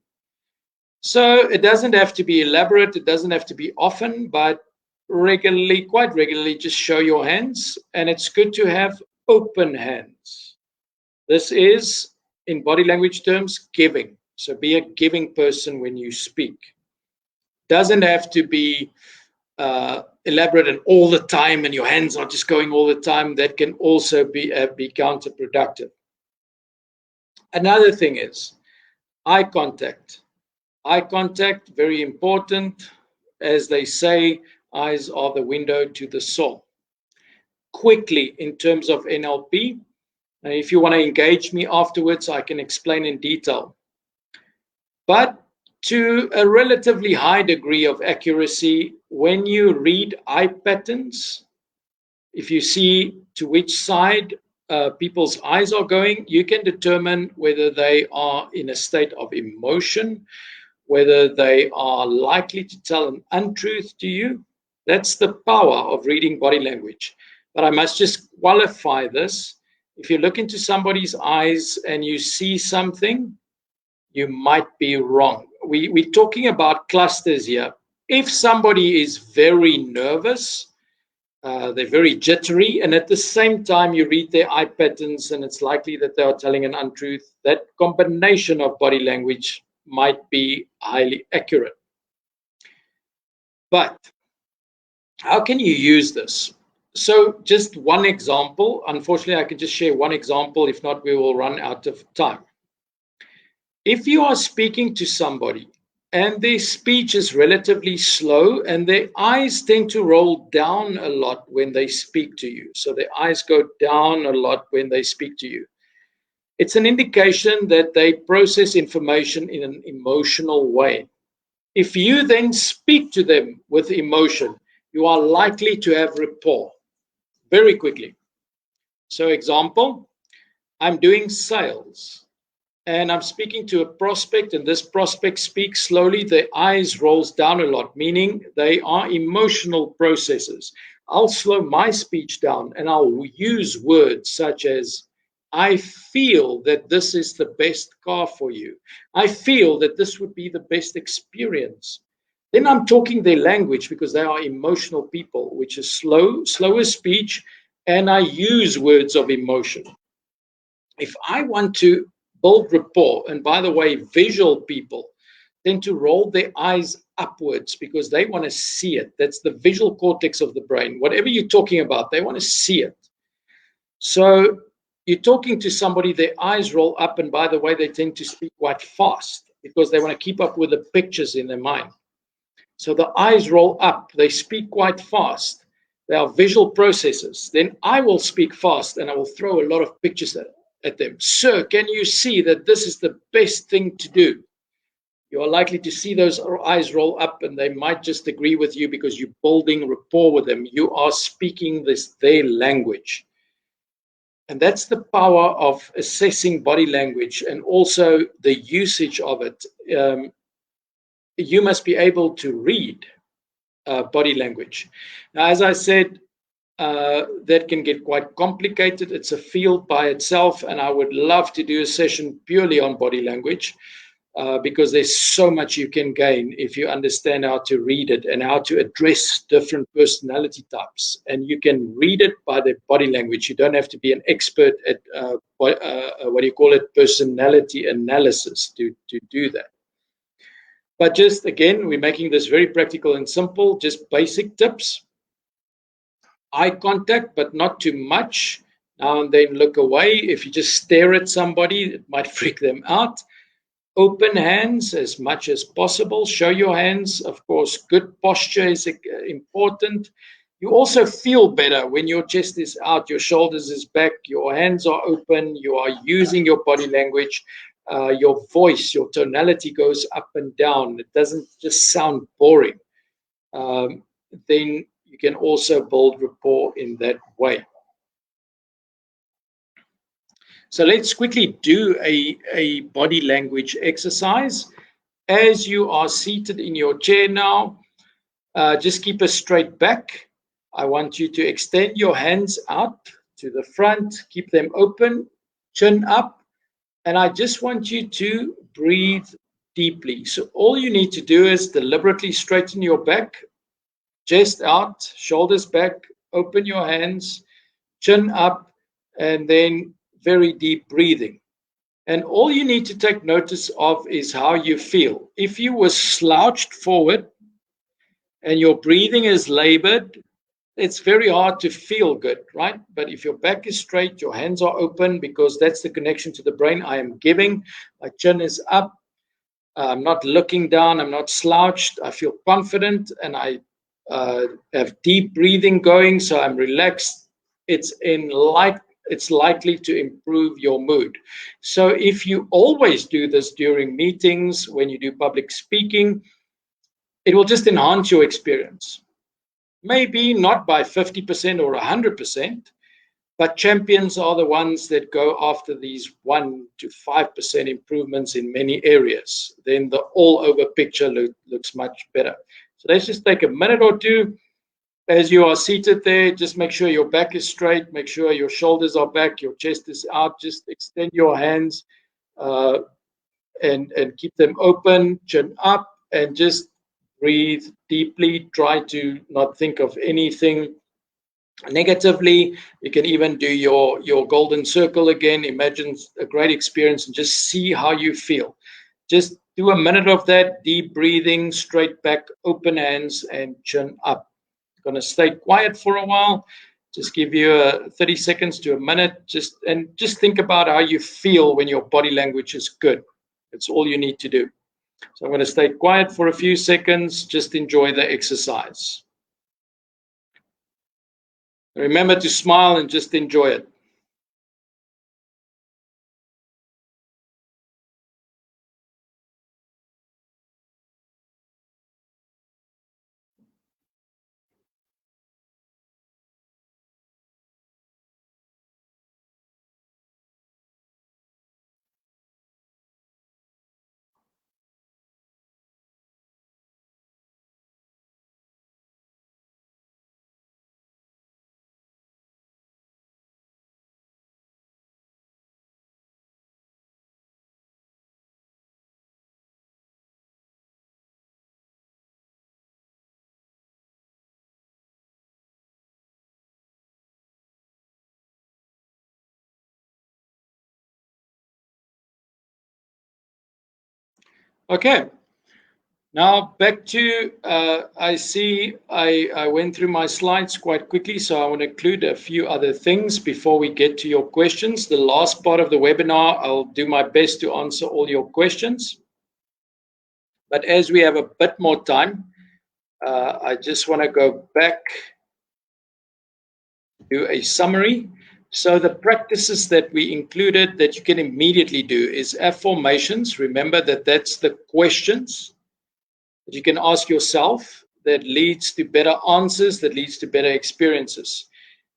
[SPEAKER 2] So it doesn't have to be elaborate, it doesn't have to be often, but regularly, quite regularly, just show your hands. And it's good to have open hands. This is, in body language terms, giving. So be a giving person when you speak. Doesn't have to be elaborate and all the time and your hands are just going all the time. That can also be counterproductive. Another thing is eye contact. Eye contact, very important. As they say, eyes are the window to the soul. Quickly, in terms of NLP, and if you want to engage me afterwards, I can explain in detail. But to a relatively high degree of accuracy, when you read eye patterns, if you see to which side people's eyes are going, you can determine whether they are in a state of emotion, whether they are likely to tell an untruth to you. That's the power of reading body language. But I must just qualify this. If you look into somebody's eyes and you see something, you might be wrong. We're talking about clusters here. If somebody is very nervous, they're very jittery, and at the same time you read their eye patterns and it's likely that they are telling an untruth, that combination of body language might be highly accurate. But how can you use this? So just one example. Unfortunately, I can just share one example. If not, we will run out of time. If you are speaking to somebody and their speech is relatively slow and their eyes tend to roll down a lot when they speak to you, so their eyes go down a lot when they speak to you, it's an indication that they process information in an emotional way. If you then speak to them with emotion, you are likely to have rapport very quickly. So, example, I'm doing sales and I'm speaking to a prospect, and this prospect speaks slowly, their eyes rolls down a lot, meaning they are emotional processes. I'll slow my speech down and I'll use words such as, I feel that this is the best car for you. I feel that this would be the best experience. Then I'm talking their language because they are emotional people, which is slower speech, and I use words of emotion. If I want to build rapport, and by the way, visual people tend to roll their eyes upwards because they want to see it. That's the visual cortex of the brain. Whatever you're talking about, they want to see it. So you're talking to somebody, their eyes roll up, and by the way, they tend to speak quite fast because they want to keep up with the pictures in their mind. So the eyes roll up, they speak quite fast. They are visual processes. Then I will speak fast and I will throw a lot of pictures at them. Sir, can you see that this is the best thing to do? You are likely to see those eyes roll up and they might just agree with you because you're building rapport with them. You are speaking their language. And that's the power of assessing body language and also the usage of it. You must be able to read body language. Now, as I said, that can get quite complicated. It's a field by itself, and I would love to do a session purely on body language because there's so much you can gain if you understand how to read it and how to address different personality types. And you can read it by their body language. You don't have to be an expert at what do you call it, personality analysis to do that. But just again, we're making this very practical and simple, just basic tips. Eye contact, but not too much. Now and then look away. If you just stare at somebody, it might freak them out. Open hands as much as possible. Show your hands. Of course, good posture is important. You also feel better when your chest is out, your shoulders is back, your hands are open, you are using your body language. Your voice, your tonality goes up and down. It doesn't just sound boring. Then you can also build rapport in that way. So let's quickly do a body language exercise. As you are seated in your chair now, just keep a straight back. I want you to extend your hands out to the front, keep them open, chin up, and I just want you to breathe deeply. So all you need to do is deliberately straighten your back, chest out, shoulders back, open your hands, chin up, and then very deep breathing. And all you need to take notice of is how you feel. If you were slouched forward and your breathing is labored, it's very hard to feel good, right? But if your back is straight, your hands are open because that's the connection to the brain. I am giving, my chin is up, I'm not looking down, I'm not slouched, I feel confident, and I have deep breathing going, so I'm relaxed. It's likely to improve your mood. So if you always do this during meetings, when you do public speaking, it will just enhance your experience. Maybe not by 50% or 100%, but champions are the ones that go after these 1 to 5% improvements in many areas. Then the all-over picture looks much better. So let's just take a minute or two. As you are seated there, just make sure your back is straight, make sure your shoulders are back, your chest is out. Just extend your hands and keep them open, chin up, and just breathe deeply. Try to not think of anything negatively. You can even do your golden circle again. Imagine a great experience and just see how you feel. Just do a minute of that, deep breathing, straight back, open hands, and chin up. Going to stay quiet for a while. Just give you 30 seconds to a minute. Just think about how you feel when your body language is good. It's all you need to do. So I'm going to stay quiet for a few seconds. Just enjoy the exercise. Remember to smile and just enjoy it. Okay. Now back to, I see I went through my slides quite quickly, so I want to include a few other things before we get to your questions. The last part of the webinar, I'll do my best to answer all your questions. But as we have a bit more time, I just want to go back, do a summary. So the practices that we included that you can immediately do is affirmations. Remember that that's the questions that you can ask yourself that leads to better answers, that leads to better experiences.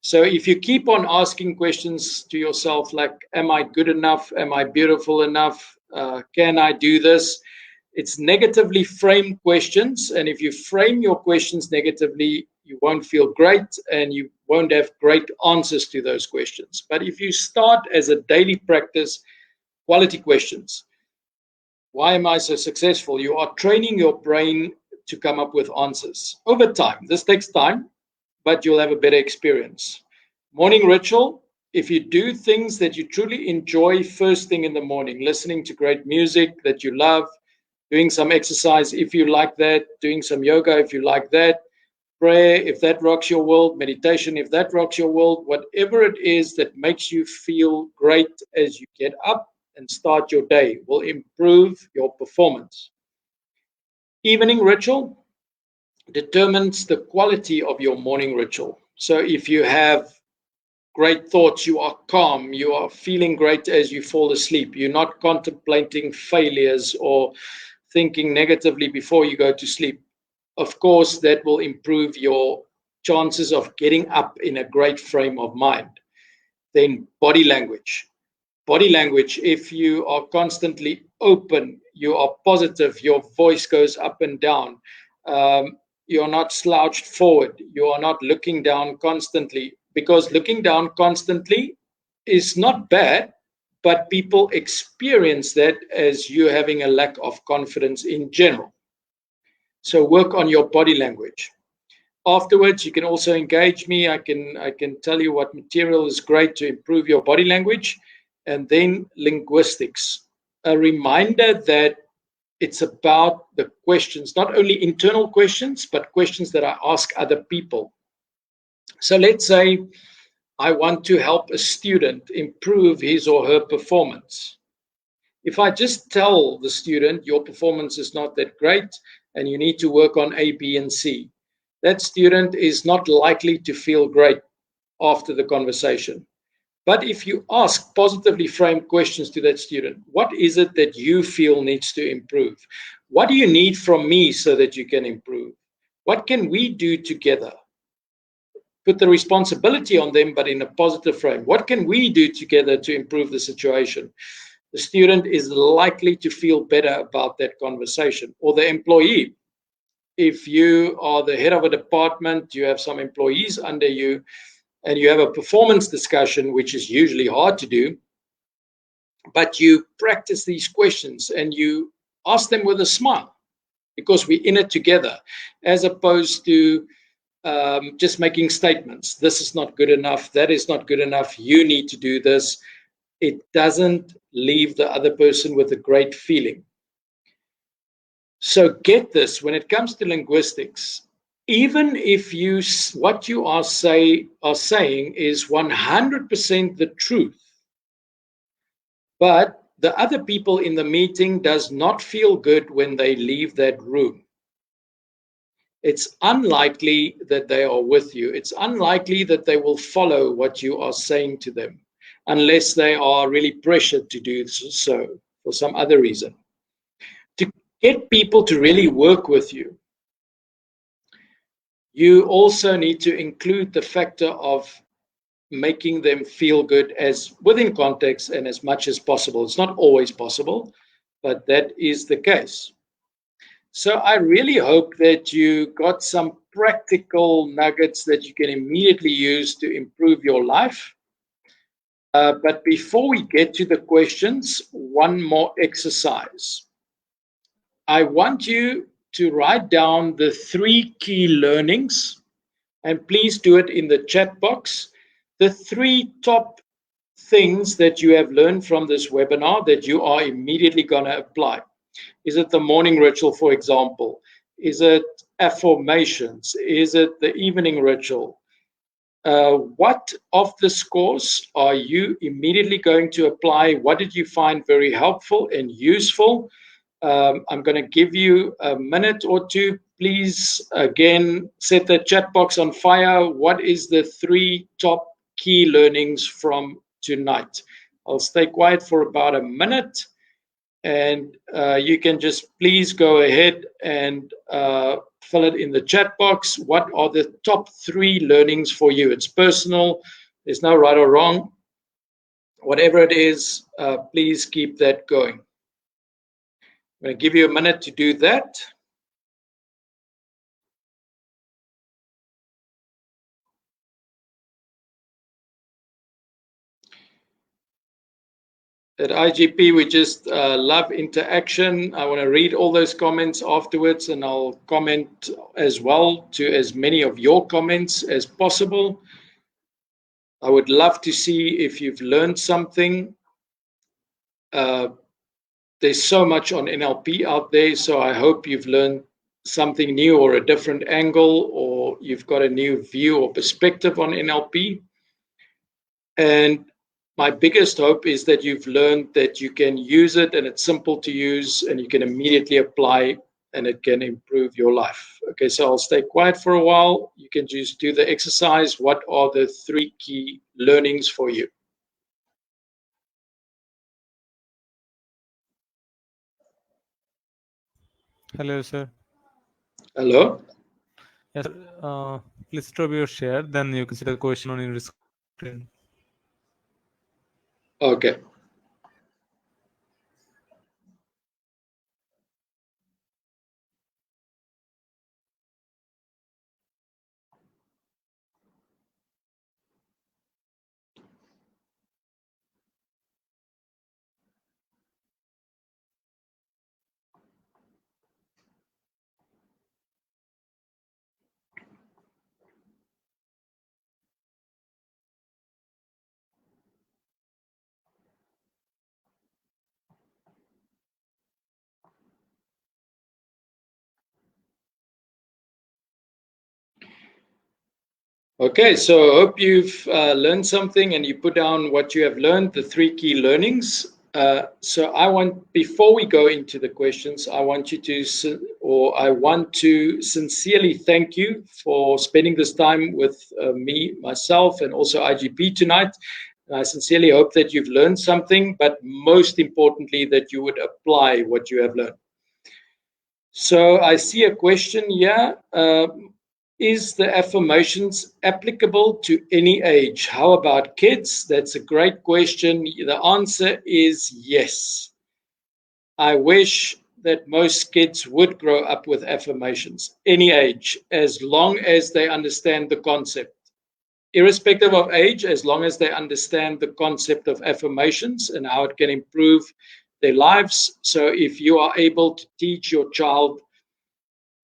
[SPEAKER 2] So if you keep on asking questions to yourself like, am I good enough? Am I beautiful enough? Can I do this? It's negatively framed questions. And if you frame your questions negatively, you won't feel great and you won't have great answers to those questions. But if you start as a daily practice, quality questions. Why am I so successful? You are training your brain to come up with answers over time. This takes time, but you'll have a better experience. Morning ritual. If you do things that you truly enjoy first thing in the morning, listening to great music that you love, doing some exercise if you like that, doing some yoga if you like that, prayer if that rocks your world, meditation if that rocks your world, whatever it is that makes you feel great as you get up and start your day will improve your performance. Evening ritual determines the quality of your morning ritual. So if you have great thoughts, you are calm, you are feeling great as you fall asleep, you're not contemplating failures or thinking negatively before you go to sleep, of course, that will improve your chances of getting up in a great frame of mind. Then body language. Body language, if you are constantly open, you are positive, your voice goes up and down, you're not slouched forward, you are not looking down constantly, because looking down constantly is not bad, but people experience that as you having a lack of confidence in general. So work on your body language. Afterwards, you can also engage me. I can tell you what material is great to improve your body language. And then linguistics, a reminder that it's about the questions, not only internal questions, but questions that I ask other people. So let's say I want to help a student improve his or her performance. If I just tell the student your performance is not that great and you need to work on A, B, and C, that student is not likely to feel great after the conversation. But if you ask positively framed questions to that student, what is it that you feel needs to improve? What do you need from me so that you can improve? What can we do together? Put the responsibility on them, but in a positive frame. What can we do together to improve the situation? The student is likely to feel better about that conversation. Or the employee. If you are the head of a department, you have some employees under you, and you have a performance discussion, which is usually hard to do, but you practice these questions and you ask them with a smile, because we're in it together, as opposed to just making statements. This is not good enough. That is not good enough. You need to do this. It doesn't leave the other person with a great feeling. So get this, when it comes to linguistics, even if what you are saying is 100% the truth, but the other people in the meeting does not feel good when they leave that room, it's unlikely that they are with you. It's unlikely that they will follow what you are saying to them, unless they are really pressured to do so for some other reason. To get people to really work with you, you also need to include the factor of making them feel good as within context and as much as possible. It's not always possible, but that is the case. So I really hope that you got some practical nuggets that you can immediately use to improve your life. But before we get to the questions, one more exercise. I want you to write down the 3 key learnings, and please do it in the chat box. The 3 top things that you have learned from this webinar that you are immediately going to apply. Is it the morning ritual, for example? Is it affirmations? Is it the evening ritual? What of the course are you immediately going to apply? What did you find very helpful and useful? I'm going to give you a minute or two. Please, again, set the chat box on fire. What is the 3 top key learnings from tonight? I'll stay quiet for about a minute. And you can just please go ahead and fill it in the chat box. What are the top 3 learnings for you? It's personal. There's no right or wrong. Whatever it is, please keep that going. I'm going to give you a minute to do that. At IGP, we just love interaction. I want to read all those comments afterwards, and I'll comment as well to as many of your comments as possible. I would love to see if you've learned something. There's so much on NLP out there, so I hope you've learned something new or a different angle, or you've got a new view or perspective on NLP. And my biggest hope is that you've learned that you can use it and it's simple to use and you can immediately apply and it can improve your life. Okay, so I'll stay quiet for a while. You can just do the exercise. What are the 3 key learnings for you?
[SPEAKER 3] Hello, sir.
[SPEAKER 2] Hello?
[SPEAKER 3] Yes, please stop your share. Then you can see the question on your screen.
[SPEAKER 2] Okay. Okay, so I hope you've learned something and you put down what you have learned, the 3 key learnings. So I want, before we go into the questions, I want to sincerely thank you for spending this time with me, myself, and also IGP tonight. And I sincerely hope that you've learned something, but most importantly, that you would apply what you have learned. So I see a question here. Is the affirmations applicable to any age? How about kids? That's a great question. The answer is yes. I wish that most kids would grow up with affirmations, any age, as long as they understand the concept. Irrespective of age, as long as they understand the concept of affirmations and how it can improve their lives. So if you are able to teach your child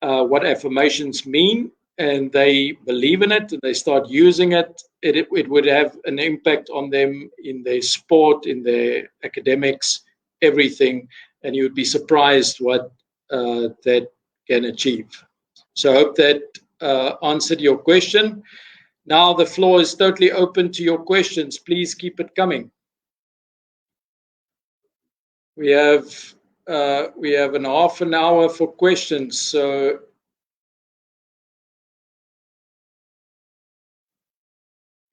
[SPEAKER 2] what affirmations mean, and they believe in it and they start using it, it would have an impact on them in their sport, in their academics, everything. And you would be surprised what that can achieve. So I hope that answered your question. Now the floor is totally open to your questions. Please keep it coming. We have an half an hour for questions. So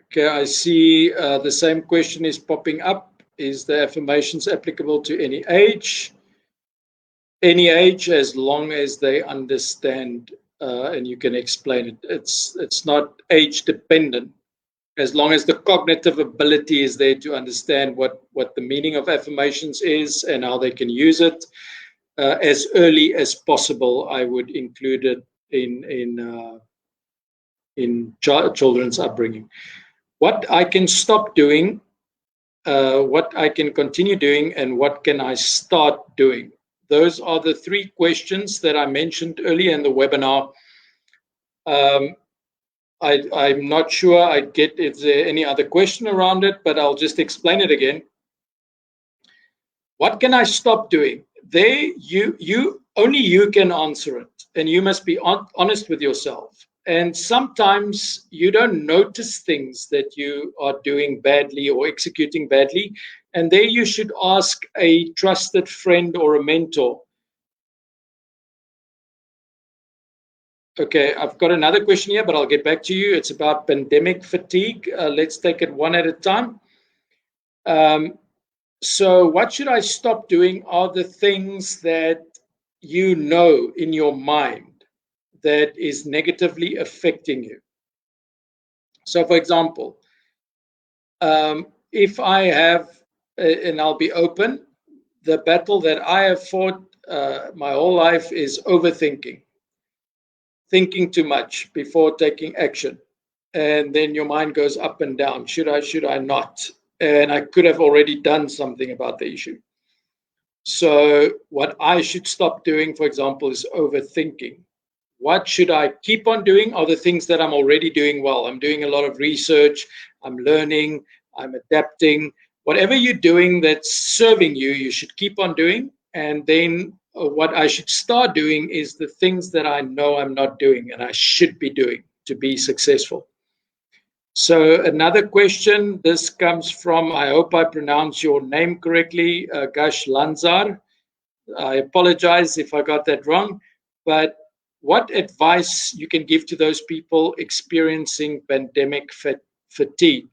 [SPEAKER 2] okay, I see the same question is popping up. Is the affirmations applicable to any age? Any age, as long as they understand and you can explain it. It's not age dependent. As long as the cognitive ability is there to understand what the meaning of affirmations is and how they can use it, as early as possible, I would include it in children's upbringing. What I can stop doing, what I can continue doing, and what can I start doing? Those are the three questions that I mentioned earlier in the webinar. I'm not sure I get if there any other question around it, but I'll just explain it again. What can I stop doing? There, only you can answer it, and you must be honest with yourself. And sometimes you don't notice things that you are doing badly or executing badly, and there you should ask a trusted friend or a mentor. Okay, I've got another question here, but I'll get back to you. It's about pandemic fatigue. Let's take it one at a time. So what should I stop doing are the things that you know in your mind that is negatively affecting you. So for example, if I have, and I'll be open, the battle that I have fought my whole life is overthinking. Thinking too much before taking action. And then your mind goes up and down. Should I not? And I could have already done something about the issue. So what I should stop doing, for example, is overthinking. What should I keep on doing are the things that I'm already doing well. I'm doing a lot of research, I'm learning, I'm adapting. Whatever you're doing that's serving you, you should keep on doing. And then what I should start doing is the things that I know I'm not doing and I should be doing to be successful. So another question, this comes from, I hope I pronounce your name correctly, Gash Lanzar. I apologize if I got that wrong, but what advice you can give to those people experiencing pandemic fatigue?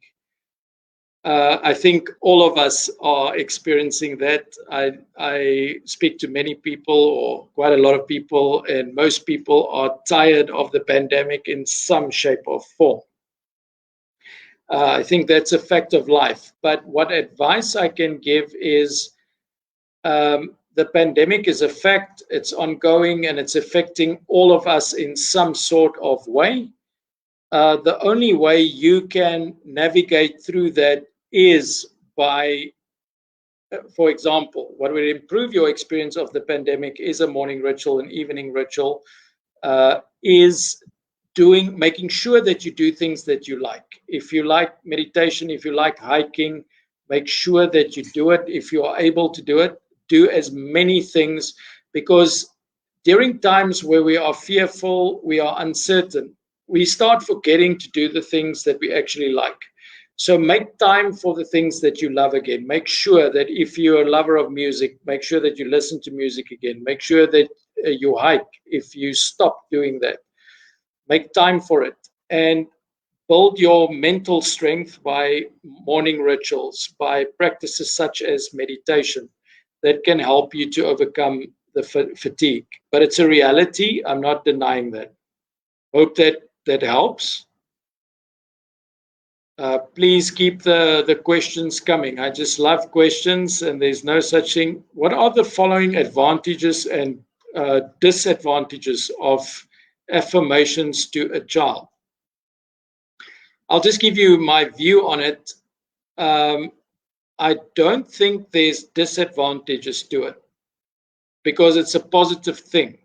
[SPEAKER 2] I think all of us are experiencing that. I speak to many people, or quite a lot of people, and most people are tired of the pandemic in some shape or form. I think that's a fact of life. But what advice I can give is the pandemic is a fact, it's ongoing, and it's affecting all of us in some sort of way. The only way you can navigate through that is by, for example, what would improve your experience of the pandemic is a morning ritual, an evening ritual, is making sure that you do things that you like. If you like meditation, if you like hiking, make sure that you do it. If you are able to do it, do as many things, because during times where we are fearful, we are uncertain, we start forgetting to do the things that we actually like. So make time for the things that you love again. Make sure that if you're a lover of music, make sure that you listen to music again. Make sure that you hike if you stop doing that. Make time for it, and build your mental strength by morning rituals, by practices such as meditation that can help you to overcome the fatigue. But it's a reality. I'm not denying that. Hope that helps. Please keep the questions coming. I just love questions, and there's no such thing. What are the following advantages and disadvantages of affirmations to a child? I'll just give you my view on it. I don't think there's disadvantages to it because it's a positive thing.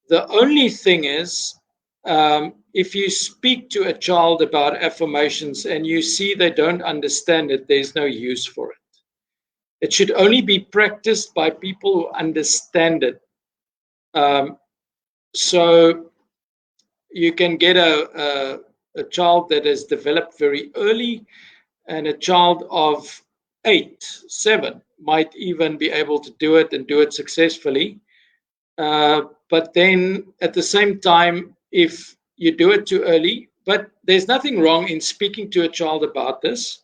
[SPEAKER 2] The only thing is, if you speak to a child about affirmations and you see they don't understand it, there's no use for it. It should only be practiced by people who understand it. So you can get a child that has developed very early and a child of 8, 7 might even be able to do it and do it successfully. But then at the same time, if you do it too early, but there's nothing wrong in speaking to a child about this.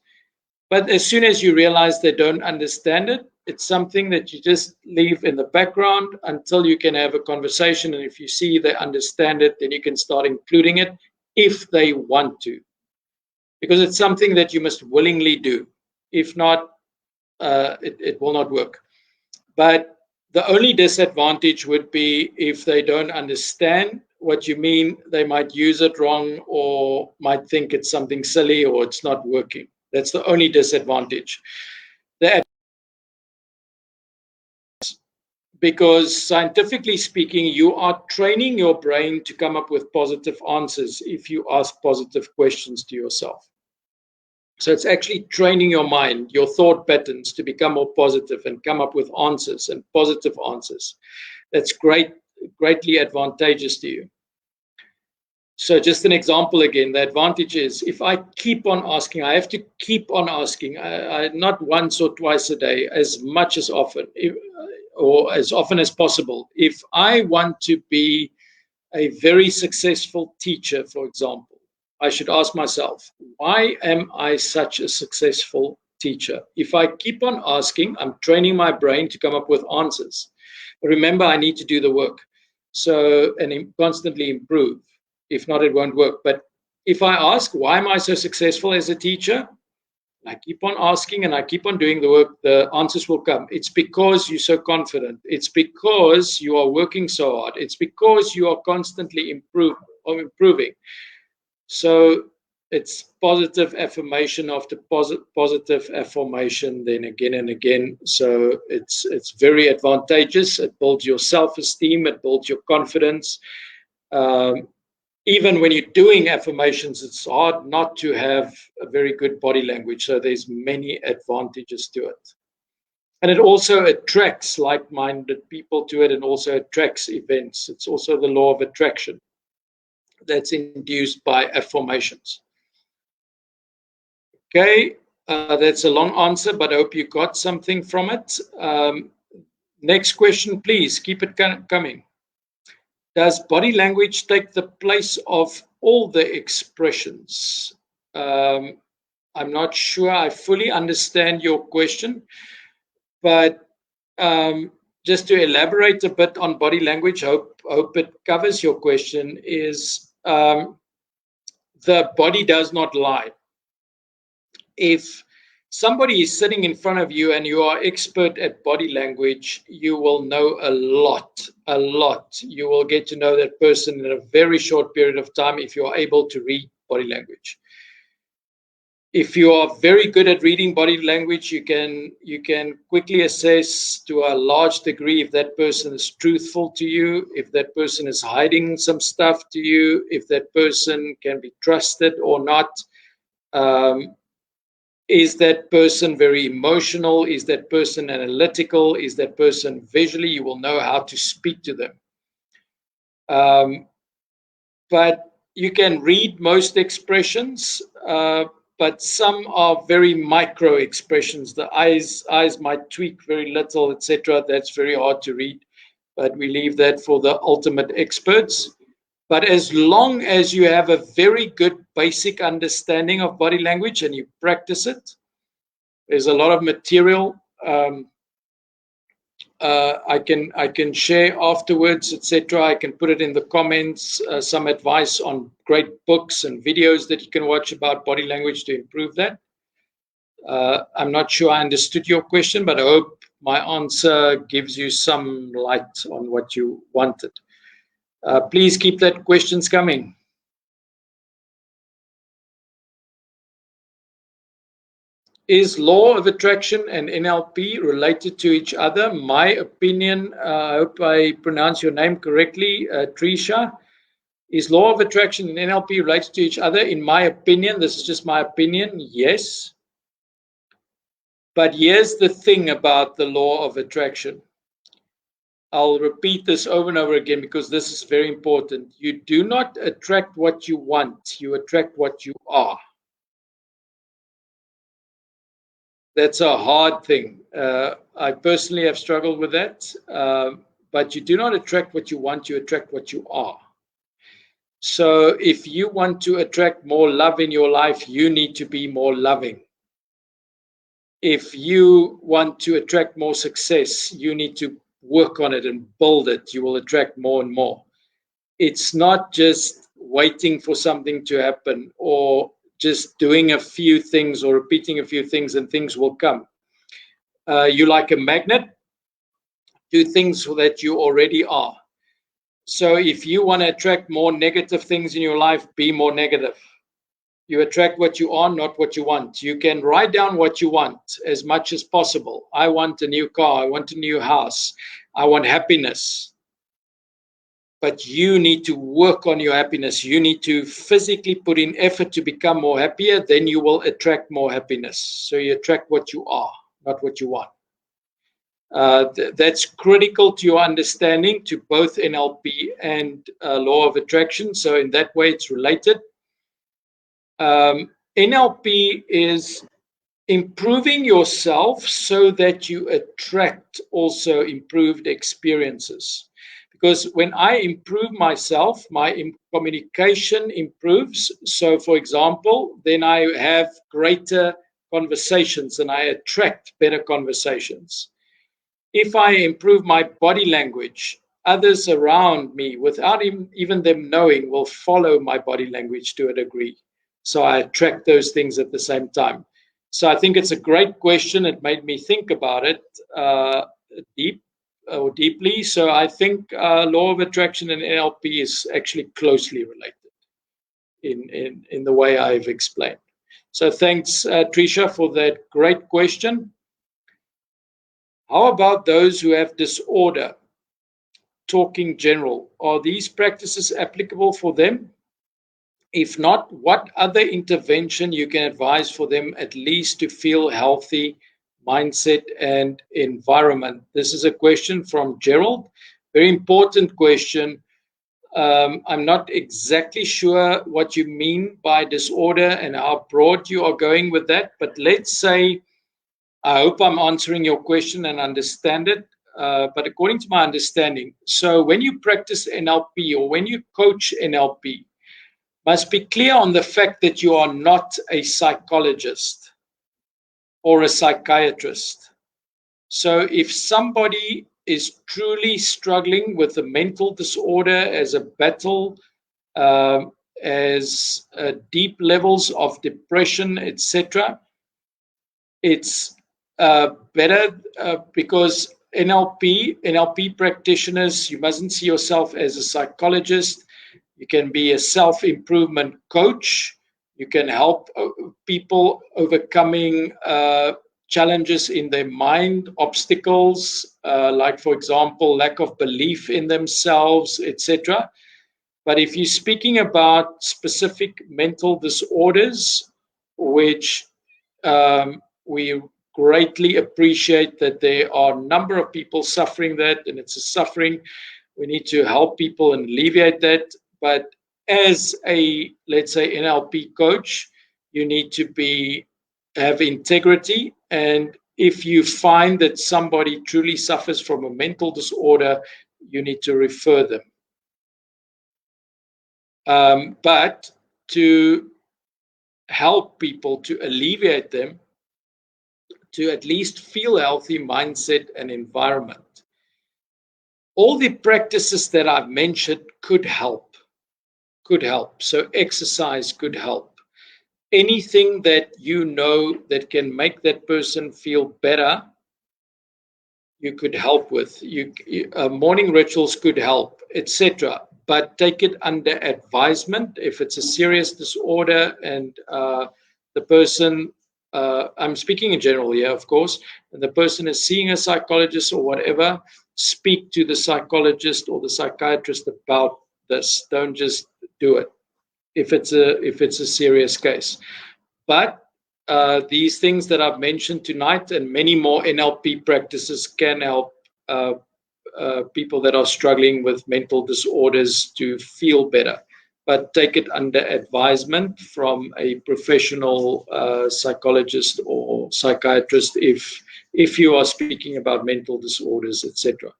[SPEAKER 2] But as soon as you realize they don't understand it, it's something that you just leave in the background until you can have a conversation. And if you see they understand it, then you can start including it if they want to. Because it's something that you must willingly do. If not, it will not work. But the only disadvantage would be if they don't understand what you mean, they might use it wrong or might think it's something silly or it's not working. That's the only disadvantage. Because scientifically speaking, you are training your brain to come up with positive answers if you ask positive questions to yourself. So it's actually training your mind, your thought patterns to become more positive and come up with answers and positive answers. That's greatly advantageous to you. So just an example again, the advantage is if I keep on asking, I have to keep on asking, not once or twice a day, as much as often, or as often as possible. If I want to be a very successful teacher, for example, I should ask myself, why am I such a successful teacher? If I keep on asking, I'm training my brain to come up with answers. Remember, I need to do the work and constantly improve. If not, it won't work. But if I ask, why am I so successful as a teacher? I keep on asking and I keep on doing the work, the answers will come. It's because you're so confident. It's because you are working so hard. It's because you are constantly improving. So it's positive affirmation after positive affirmation, then again and again. So it's very advantageous. It builds your self-esteem. It builds your confidence. Even when you're doing affirmations, it's hard not to have a very good body language. So there's many advantages to it. And it also attracts like-minded people to it and also attracts events. It's also the law of attraction that's induced by affirmations. Okay, that's a long answer, but I hope you got something from it. Next question, please. Keep it coming. Does body language take the place of all the expressions? I'm not sure I fully understand your question, but just to elaborate a bit on body language, hope it covers your question, is the body does not lie. If somebody is sitting in front of you and you are expert at body language, you will know a lot. You will get to know that person in a very short period of time if you are able to read body language. If you are very good at reading body language, you can quickly assess to a large degree if that person is truthful to you, if that person is hiding some stuff to you, if that person can be trusted or not. Is that person very emotional? Is that person analytical? Is that person visually? You will know how to speak to them. But you can read most expressions, but some are very micro expressions. The eyes might tweak very little, etc. That's very hard to read, but we leave that for the ultimate experts. But as long as you have a very good basic understanding of body language and you practice it, there's a lot of material I can share afterwards, etc. I can put it in the comments, some advice on great books and videos that you can watch about body language to improve that. I'm not sure I understood your question, but I hope my answer gives you some light on what you wanted. Please keep that questions coming. Is law of attraction and NLP related to each other? My opinion, I hope I pronounce your name correctly, Trisha. Is law of attraction and NLP related to each other? In my opinion, this is just my opinion, yes. But here's the thing about the law of attraction. I'll repeat this over and over again because this is very important. You do not attract what you want, you attract what you are. that's a hard thing. I personally have struggled with that. But you do not attract what you want, you attract what you are. So if you want to attract more love in your life, you need to be more loving. If you want to attract more success, you need to work on it and build it. You will attract more and more. It's not just waiting for something to happen or just doing a few things or repeating a few things and things will come. You like a magnet, do things that you already are. So if you want to attract more negative things in your life, be more negative. You attract what you are, not what you want. You can write down what you want as much as possible. I want a new car. I want a new house. I want happiness. But you need to work on your happiness. You need to physically put in effort to become more happier. Then you will attract more happiness. So you attract what you are, not what you want. That's critical to your understanding to both NLP and law of attraction. So in that way, it's related. NLP is improving yourself so that you attract also improved experiences. Because when I improve myself, my communication improves. So, for example, then I have greater conversations and I attract better conversations. If I improve my body language, others around me, without even them knowing, will follow my body language to a degree. So I attract those things at the same time. So I think it's a great question. It made me think about it deeply. So I think law of attraction and NLP is actually closely related in the way I've explained. So thanks, Tricia, for that great question. How about those who have disorder? Talking general, are these practices applicable for them? If not, what other intervention you can advise for them at least to feel healthy mindset and environment? This is a question from Gerald. Very important question. I'm not exactly sure what you mean by disorder and how broad you are going with that, but let's say, I hope I'm answering your question and understand it. But according to my understanding, so when you practice NLP or when you coach NLP, must be clear on the fact that you are not a psychologist or a psychiatrist. So if somebody is truly struggling with a mental disorder as a battle, as deep levels of depression, etc., it's better because NLP practitioners, you mustn't see yourself as a psychologist. You can be a self-improvement coach. You can help people overcoming challenges in their mind, obstacles, like, for example, lack of belief in themselves, etc. But if you're speaking about specific mental disorders, which we greatly appreciate that there are a number of people suffering that, and it's a suffering. We need to help people and alleviate that. But as a, let's say, NLP coach, you need to have integrity. And if you find that somebody truly suffers from a mental disorder, you need to refer them. But to help people, to alleviate them, to at least feel a healthy mindset and environment, all the practices that I've mentioned could help. So exercise could help. Anything that you know that can make that person feel better, you could help with. Morning rituals could help, etc. But take it under advisement. If it's a serious disorder and the person, I'm speaking in general here, of course, and the person is seeing a psychologist or whatever, speak to the psychologist or the psychiatrist about this. Don't just do it if it's a serious case. But these things that I've mentioned tonight and many more NLP practices can help people that are struggling with mental disorders to feel better. but take it under advisement from a professional psychologist or psychiatrist if you are speaking about mental disorders, etc.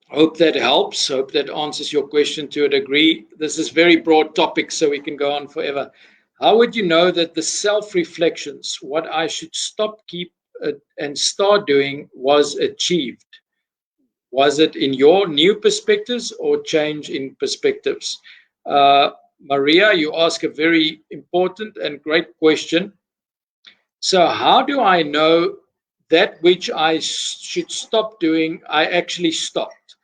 [SPEAKER 2] Hope that helps. Hope that answers your question to a degree. This is very broad topic, so we can go on forever. How would you know that the self-reflections, what I should stop, keep, and start doing, was achieved? Was it in your new perspectives or change in perspectives? Maria, you ask a very important and great question. So how do I know that which I should stop doing, I actually stopped?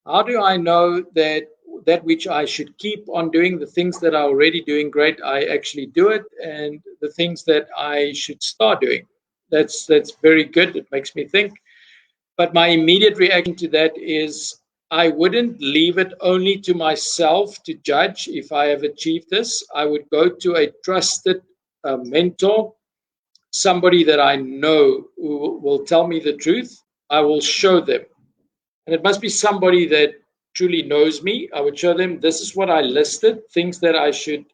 [SPEAKER 2] How do I know that that which I should keep on doing, the things that are already doing great, I actually do it, and the things that I should start doing? That's very good. It makes me think. But my immediate reaction to that is I wouldn't leave it only to myself to judge if I have achieved this. I would go to a trusted mentor, somebody that I know who will tell me the truth. I will show them. And it must be somebody that truly knows me. I would show them, this is what I listed, things that I should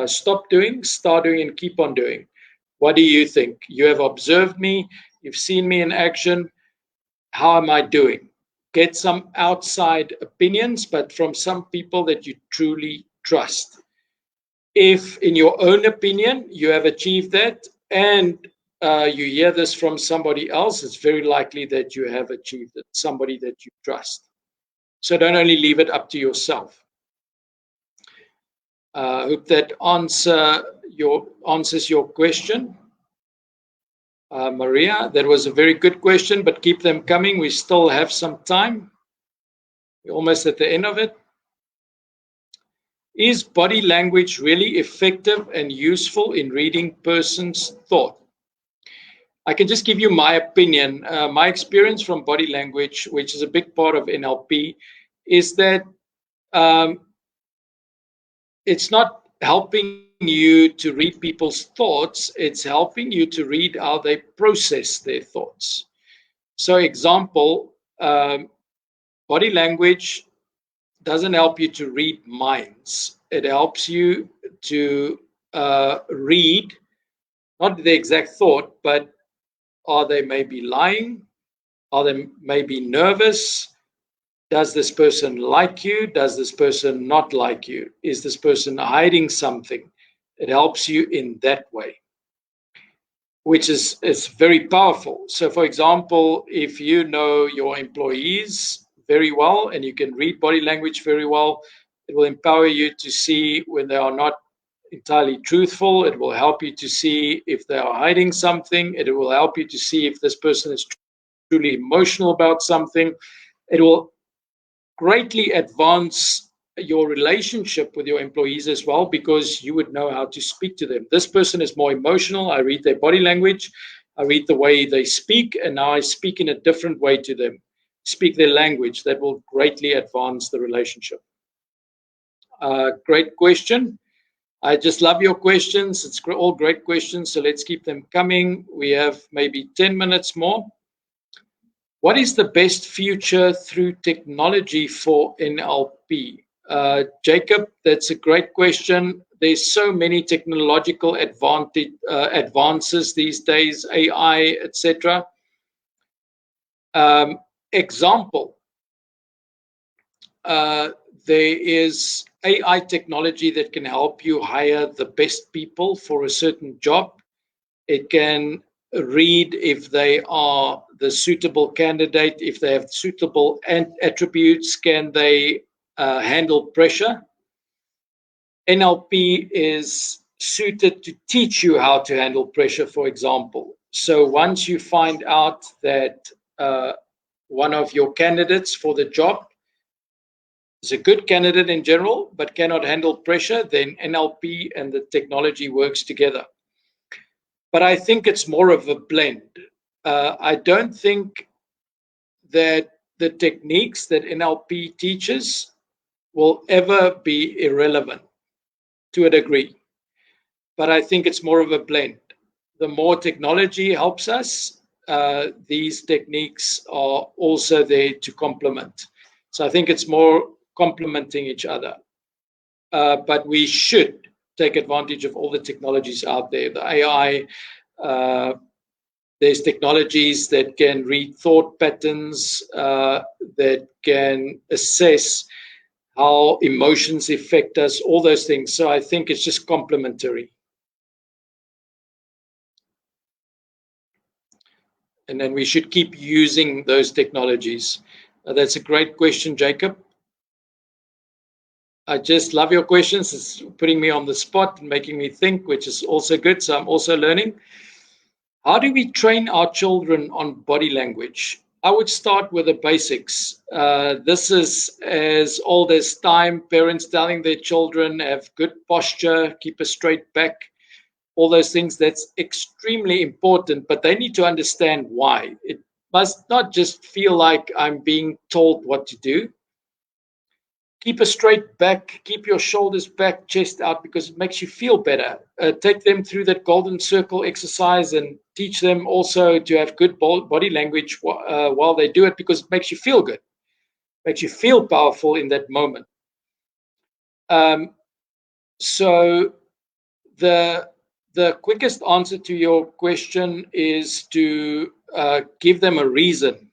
[SPEAKER 2] stop doing, start doing, and keep on doing. What do you think? You have observed me. You've seen me in action. How am I doing? Get some outside opinions, but from some people that you truly trust. If in your own opinion you have achieved that and you hear this from somebody else, it's very likely that you have achieved it, somebody that you trust. So don't only leave it up to yourself. I hope that answers your question. Maria, that was a very good question, but keep them coming. We still have some time. We're almost at the end of it. Is body language really effective and useful in reading person's thought? I can just give you my opinion. My experience from body language, which is a big part of NLP, is that it's not helping you to read people's thoughts, it's helping you to read how they process their thoughts. So example, body language doesn't help you to read minds. It helps you to read, not the exact thought, but are they maybe lying? Are they maybe nervous? Does this person like you? Does this person not like you? Is this person hiding something? It helps you in that way, which is very powerful. So for example, if you know your employees very well and you can read body language very well, it will empower you to see when they are not entirely truthful. It will help you to see if they are hiding something. It will help you to see if this person is truly emotional about something. It will greatly advance your relationship with your employees as well, because you would know how to speak to them. This person is more emotional. I read their body language. I read the way they speak, and now I speak in a different way to them. Speak their language. That will greatly advance the relationship. Great question. I just love your questions. It's all great questions, so let's keep them coming. We have maybe 10 minutes more. What is the best future through technology for NLP? Jacob, that's a great question. There's so many technological advances these days, AI, etc. Example, there is AI technology that can help you hire the best people for a certain job. It can read if they are the suitable candidate, if they have suitable attributes, can they handle pressure. NLP is suited to teach you how to handle pressure, for example. So once you find out that one of your candidates for the job is a good candidate in general, but cannot handle pressure, then NLP and the technology works together. But I think it's more of a blend. I don't think that the techniques that NLP teaches will ever be irrelevant to a degree. But I think it's more of a blend. The more technology helps us, these techniques are also there to complement. So I think it's more complementing each other. But we should take advantage of all the technologies out there. The AI, there's technologies that can read thought patterns, that can assess how emotions affect us, all those things. So I think it's just complementary. And then we should keep using those technologies. That's a great question, Jacob. I just love your questions. It's putting me on the spot and making me think, which is also good. So I'm also learning. How do we train our children on body language? I would start with the basics. This is as old as time. Parents telling their children have good posture, keep a straight back, all those things. That's extremely important, but they need to understand why. It must not just feel like I'm being told what to do. Keep a straight back, keep your shoulders back, chest out, because it makes you feel better. Take them through that golden circle exercise and teach them also to have good body language while they do it, because it makes you feel good, makes you feel powerful in that moment. So the quickest answer to your question is to give them a reason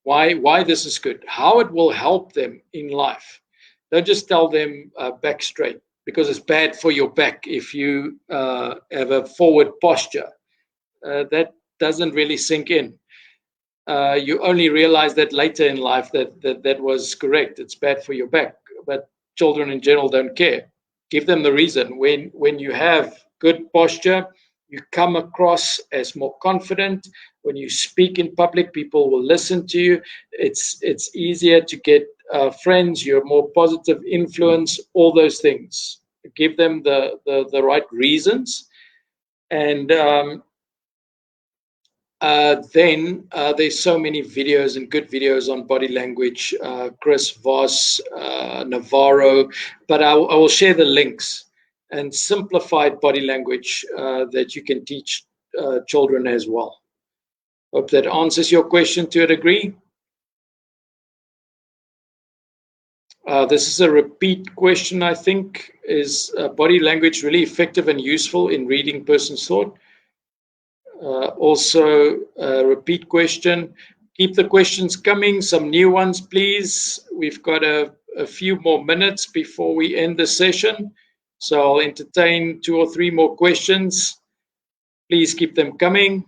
[SPEAKER 2] why this is good, how it will help them in life. Don't just tell them back straight, because it's bad for your back if you have a forward posture. That doesn't really sink in. You only realize that later in life that was correct. It's bad for your back, but children in general don't care. Give them the reason. When you have good posture, you come across as more confident. When you speak in public, people will listen to you. It's easier to get friends. You're more positive influence. All those things. Give them the right reasons, and then there's so many videos and good videos on body language. Chris Voss, Navarro, but I will share the links and simplified body language that you can teach children as well. Hope that answers your question to a degree. This is a repeat question, I think. Is body language really effective and useful in reading person's thought? Also, a repeat question. Keep the questions coming. Some new ones, please. We've got a few more minutes before we end the session. So I'll entertain 2 or 3 more questions. Please keep them coming.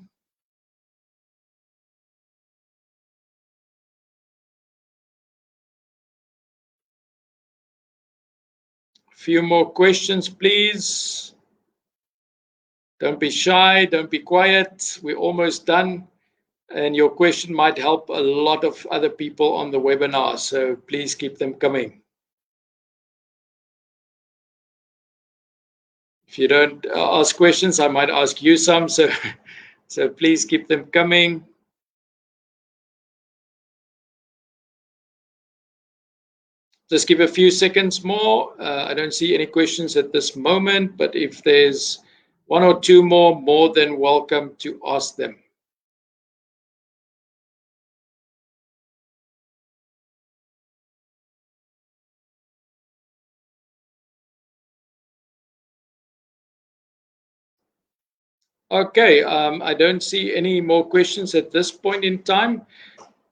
[SPEAKER 2] A few more questions, please. Don't be shy. Don't be quiet. We're almost done. And your question might help a lot of other people on the webinar. So please keep them coming. If you don't ask questions, I might ask you some. So please keep them coming. Just give a few seconds more. I don't see any questions at this moment, but if there's 1 or 2 more than welcome to ask them. Okay, I don't see any more questions at this point in time.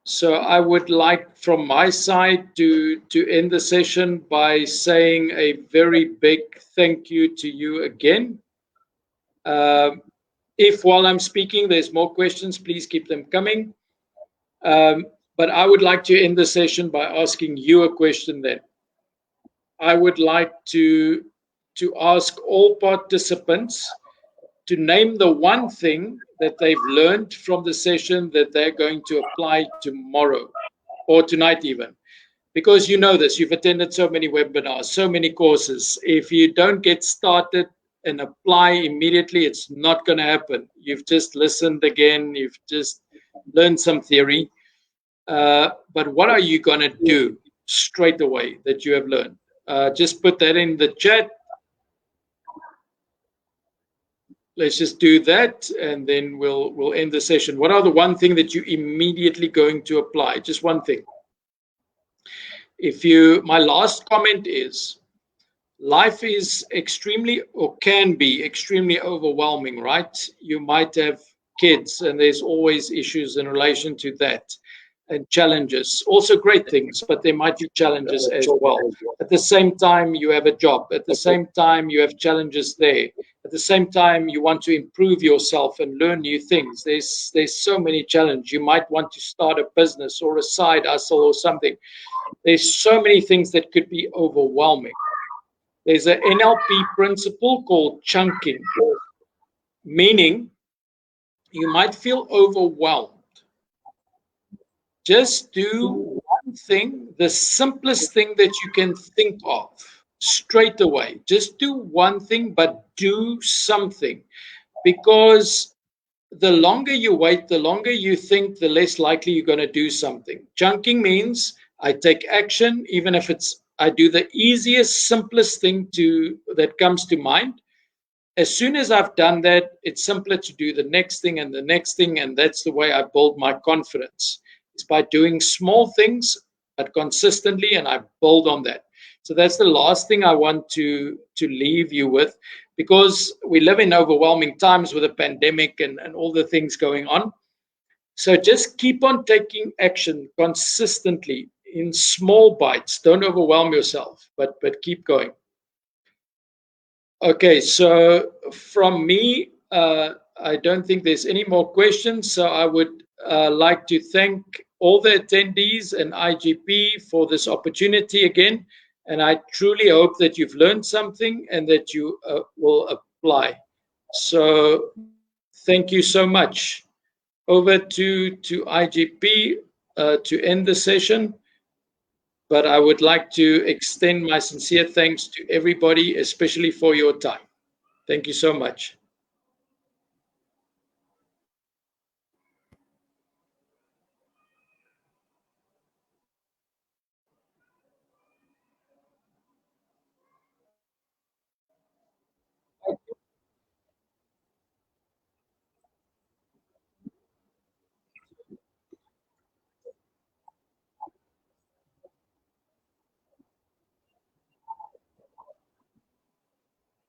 [SPEAKER 2] So I would like from my side to end the session by saying a very big thank you to you again. If while I'm speaking there's more questions, please keep them coming. But I would like to end the session by asking you a question then. I would like to ask all participants to name the one thing that they've learned from the session that they're going to apply tomorrow or tonight even. Because you know this, you've attended so many webinars, so many courses. If you don't get started and apply immediately, it's not going to happen. You've just listened again, you've just learned some theory. But what are you going to do straight away that you have learned? Just put that in the chat. Let's just do that, and then we'll end the session. What are the one thing that you immediately going to apply? Just one thing. My last comment is, life is extremely, or can be extremely overwhelming, right? You might have kids, and there's always issues in relation to that, and challenges. Also great things, but there might be challenges as well. At the same time, you have a job. At the same time, you have challenges there. At the same time, you want to improve yourself and learn new things. There's so many challenges. You might want to start a business or a side hustle or something. There's so many things that could be overwhelming. There's an NLP principle called chunking, meaning you might feel overwhelmed. Just do one thing, the simplest thing that you can think of straight away. Just do one thing, but do something. Because the longer you wait, the longer you think, the less likely you're going to do something. Chunking means I take action, even if I do the easiest, simplest thing that comes to mind. As soon as I've done that, it's simpler to do the next thing and the next thing, and that's the way I build my confidence. It's by doing small things, but consistently, and I build on that. So that's the last thing I want to leave you with, because we live in overwhelming times with a pandemic and all the things going on. So just keep on taking action consistently in small bites. Don't overwhelm yourself, but keep going. Okay, so from me, I don't think there's any more questions. So I would like to thank all the attendees and IGP for this opportunity again. And I truly hope that you've learned something and that you will apply. So thank you so much. Over to IGP to end the session. But I would like to extend my sincere thanks to everybody, especially for your time. Thank you so much.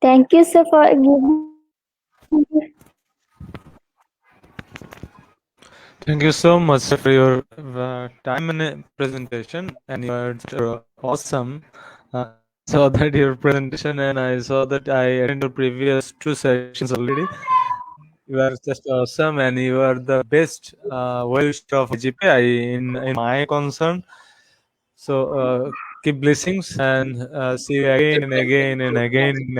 [SPEAKER 1] Thank you, sir, for giving.
[SPEAKER 3] Thank you so much for your time and presentation, and your words are awesome. I saw that your presentation, and I saw that I attended your previous two sessions already. You are just awesome, and you are the best well-wisher of IGP in my concern. So keep blessings, and see you again and again and again in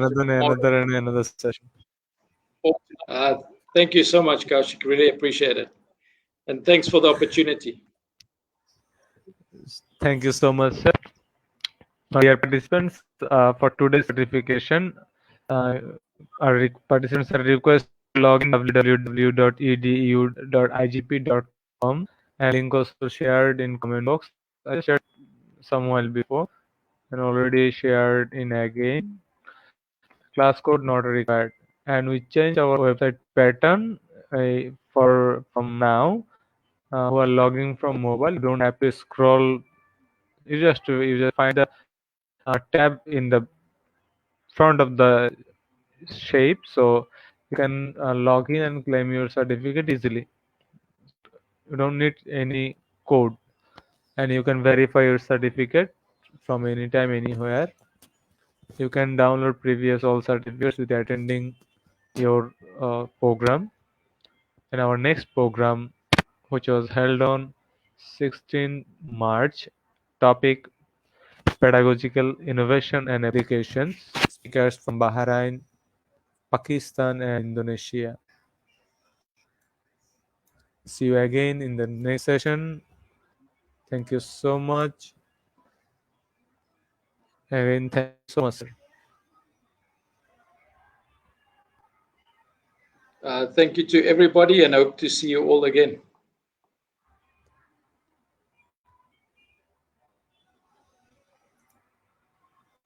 [SPEAKER 3] another session.
[SPEAKER 2] Thank you so much, Kaushik. Really appreciate it. And thanks for the opportunity.
[SPEAKER 3] Thank you so much, sir. Dear participants, for today's certification, uh, participants are requested to log in www.edu.igp.com, and link also shared in comment box. I shared some while before and already shared in again. Class code not required, and we change our website pattern for from now. Who are logging from mobile, you don't have to scroll. You just find the tab in the front of the shape, so you can log in and claim your certificate easily. You don't need any code, and you can verify your certificate from anytime, anywhere. You can download previous all certificates with attending your program. And our next program, which was held on 16 March, topic pedagogical innovation and applications. Speakers from Bahrain, Pakistan, and Indonesia. See you again in the next session. Thank you so much. Again, thank you so much, sir.
[SPEAKER 2] Thank you to everybody, and hope to see you all again.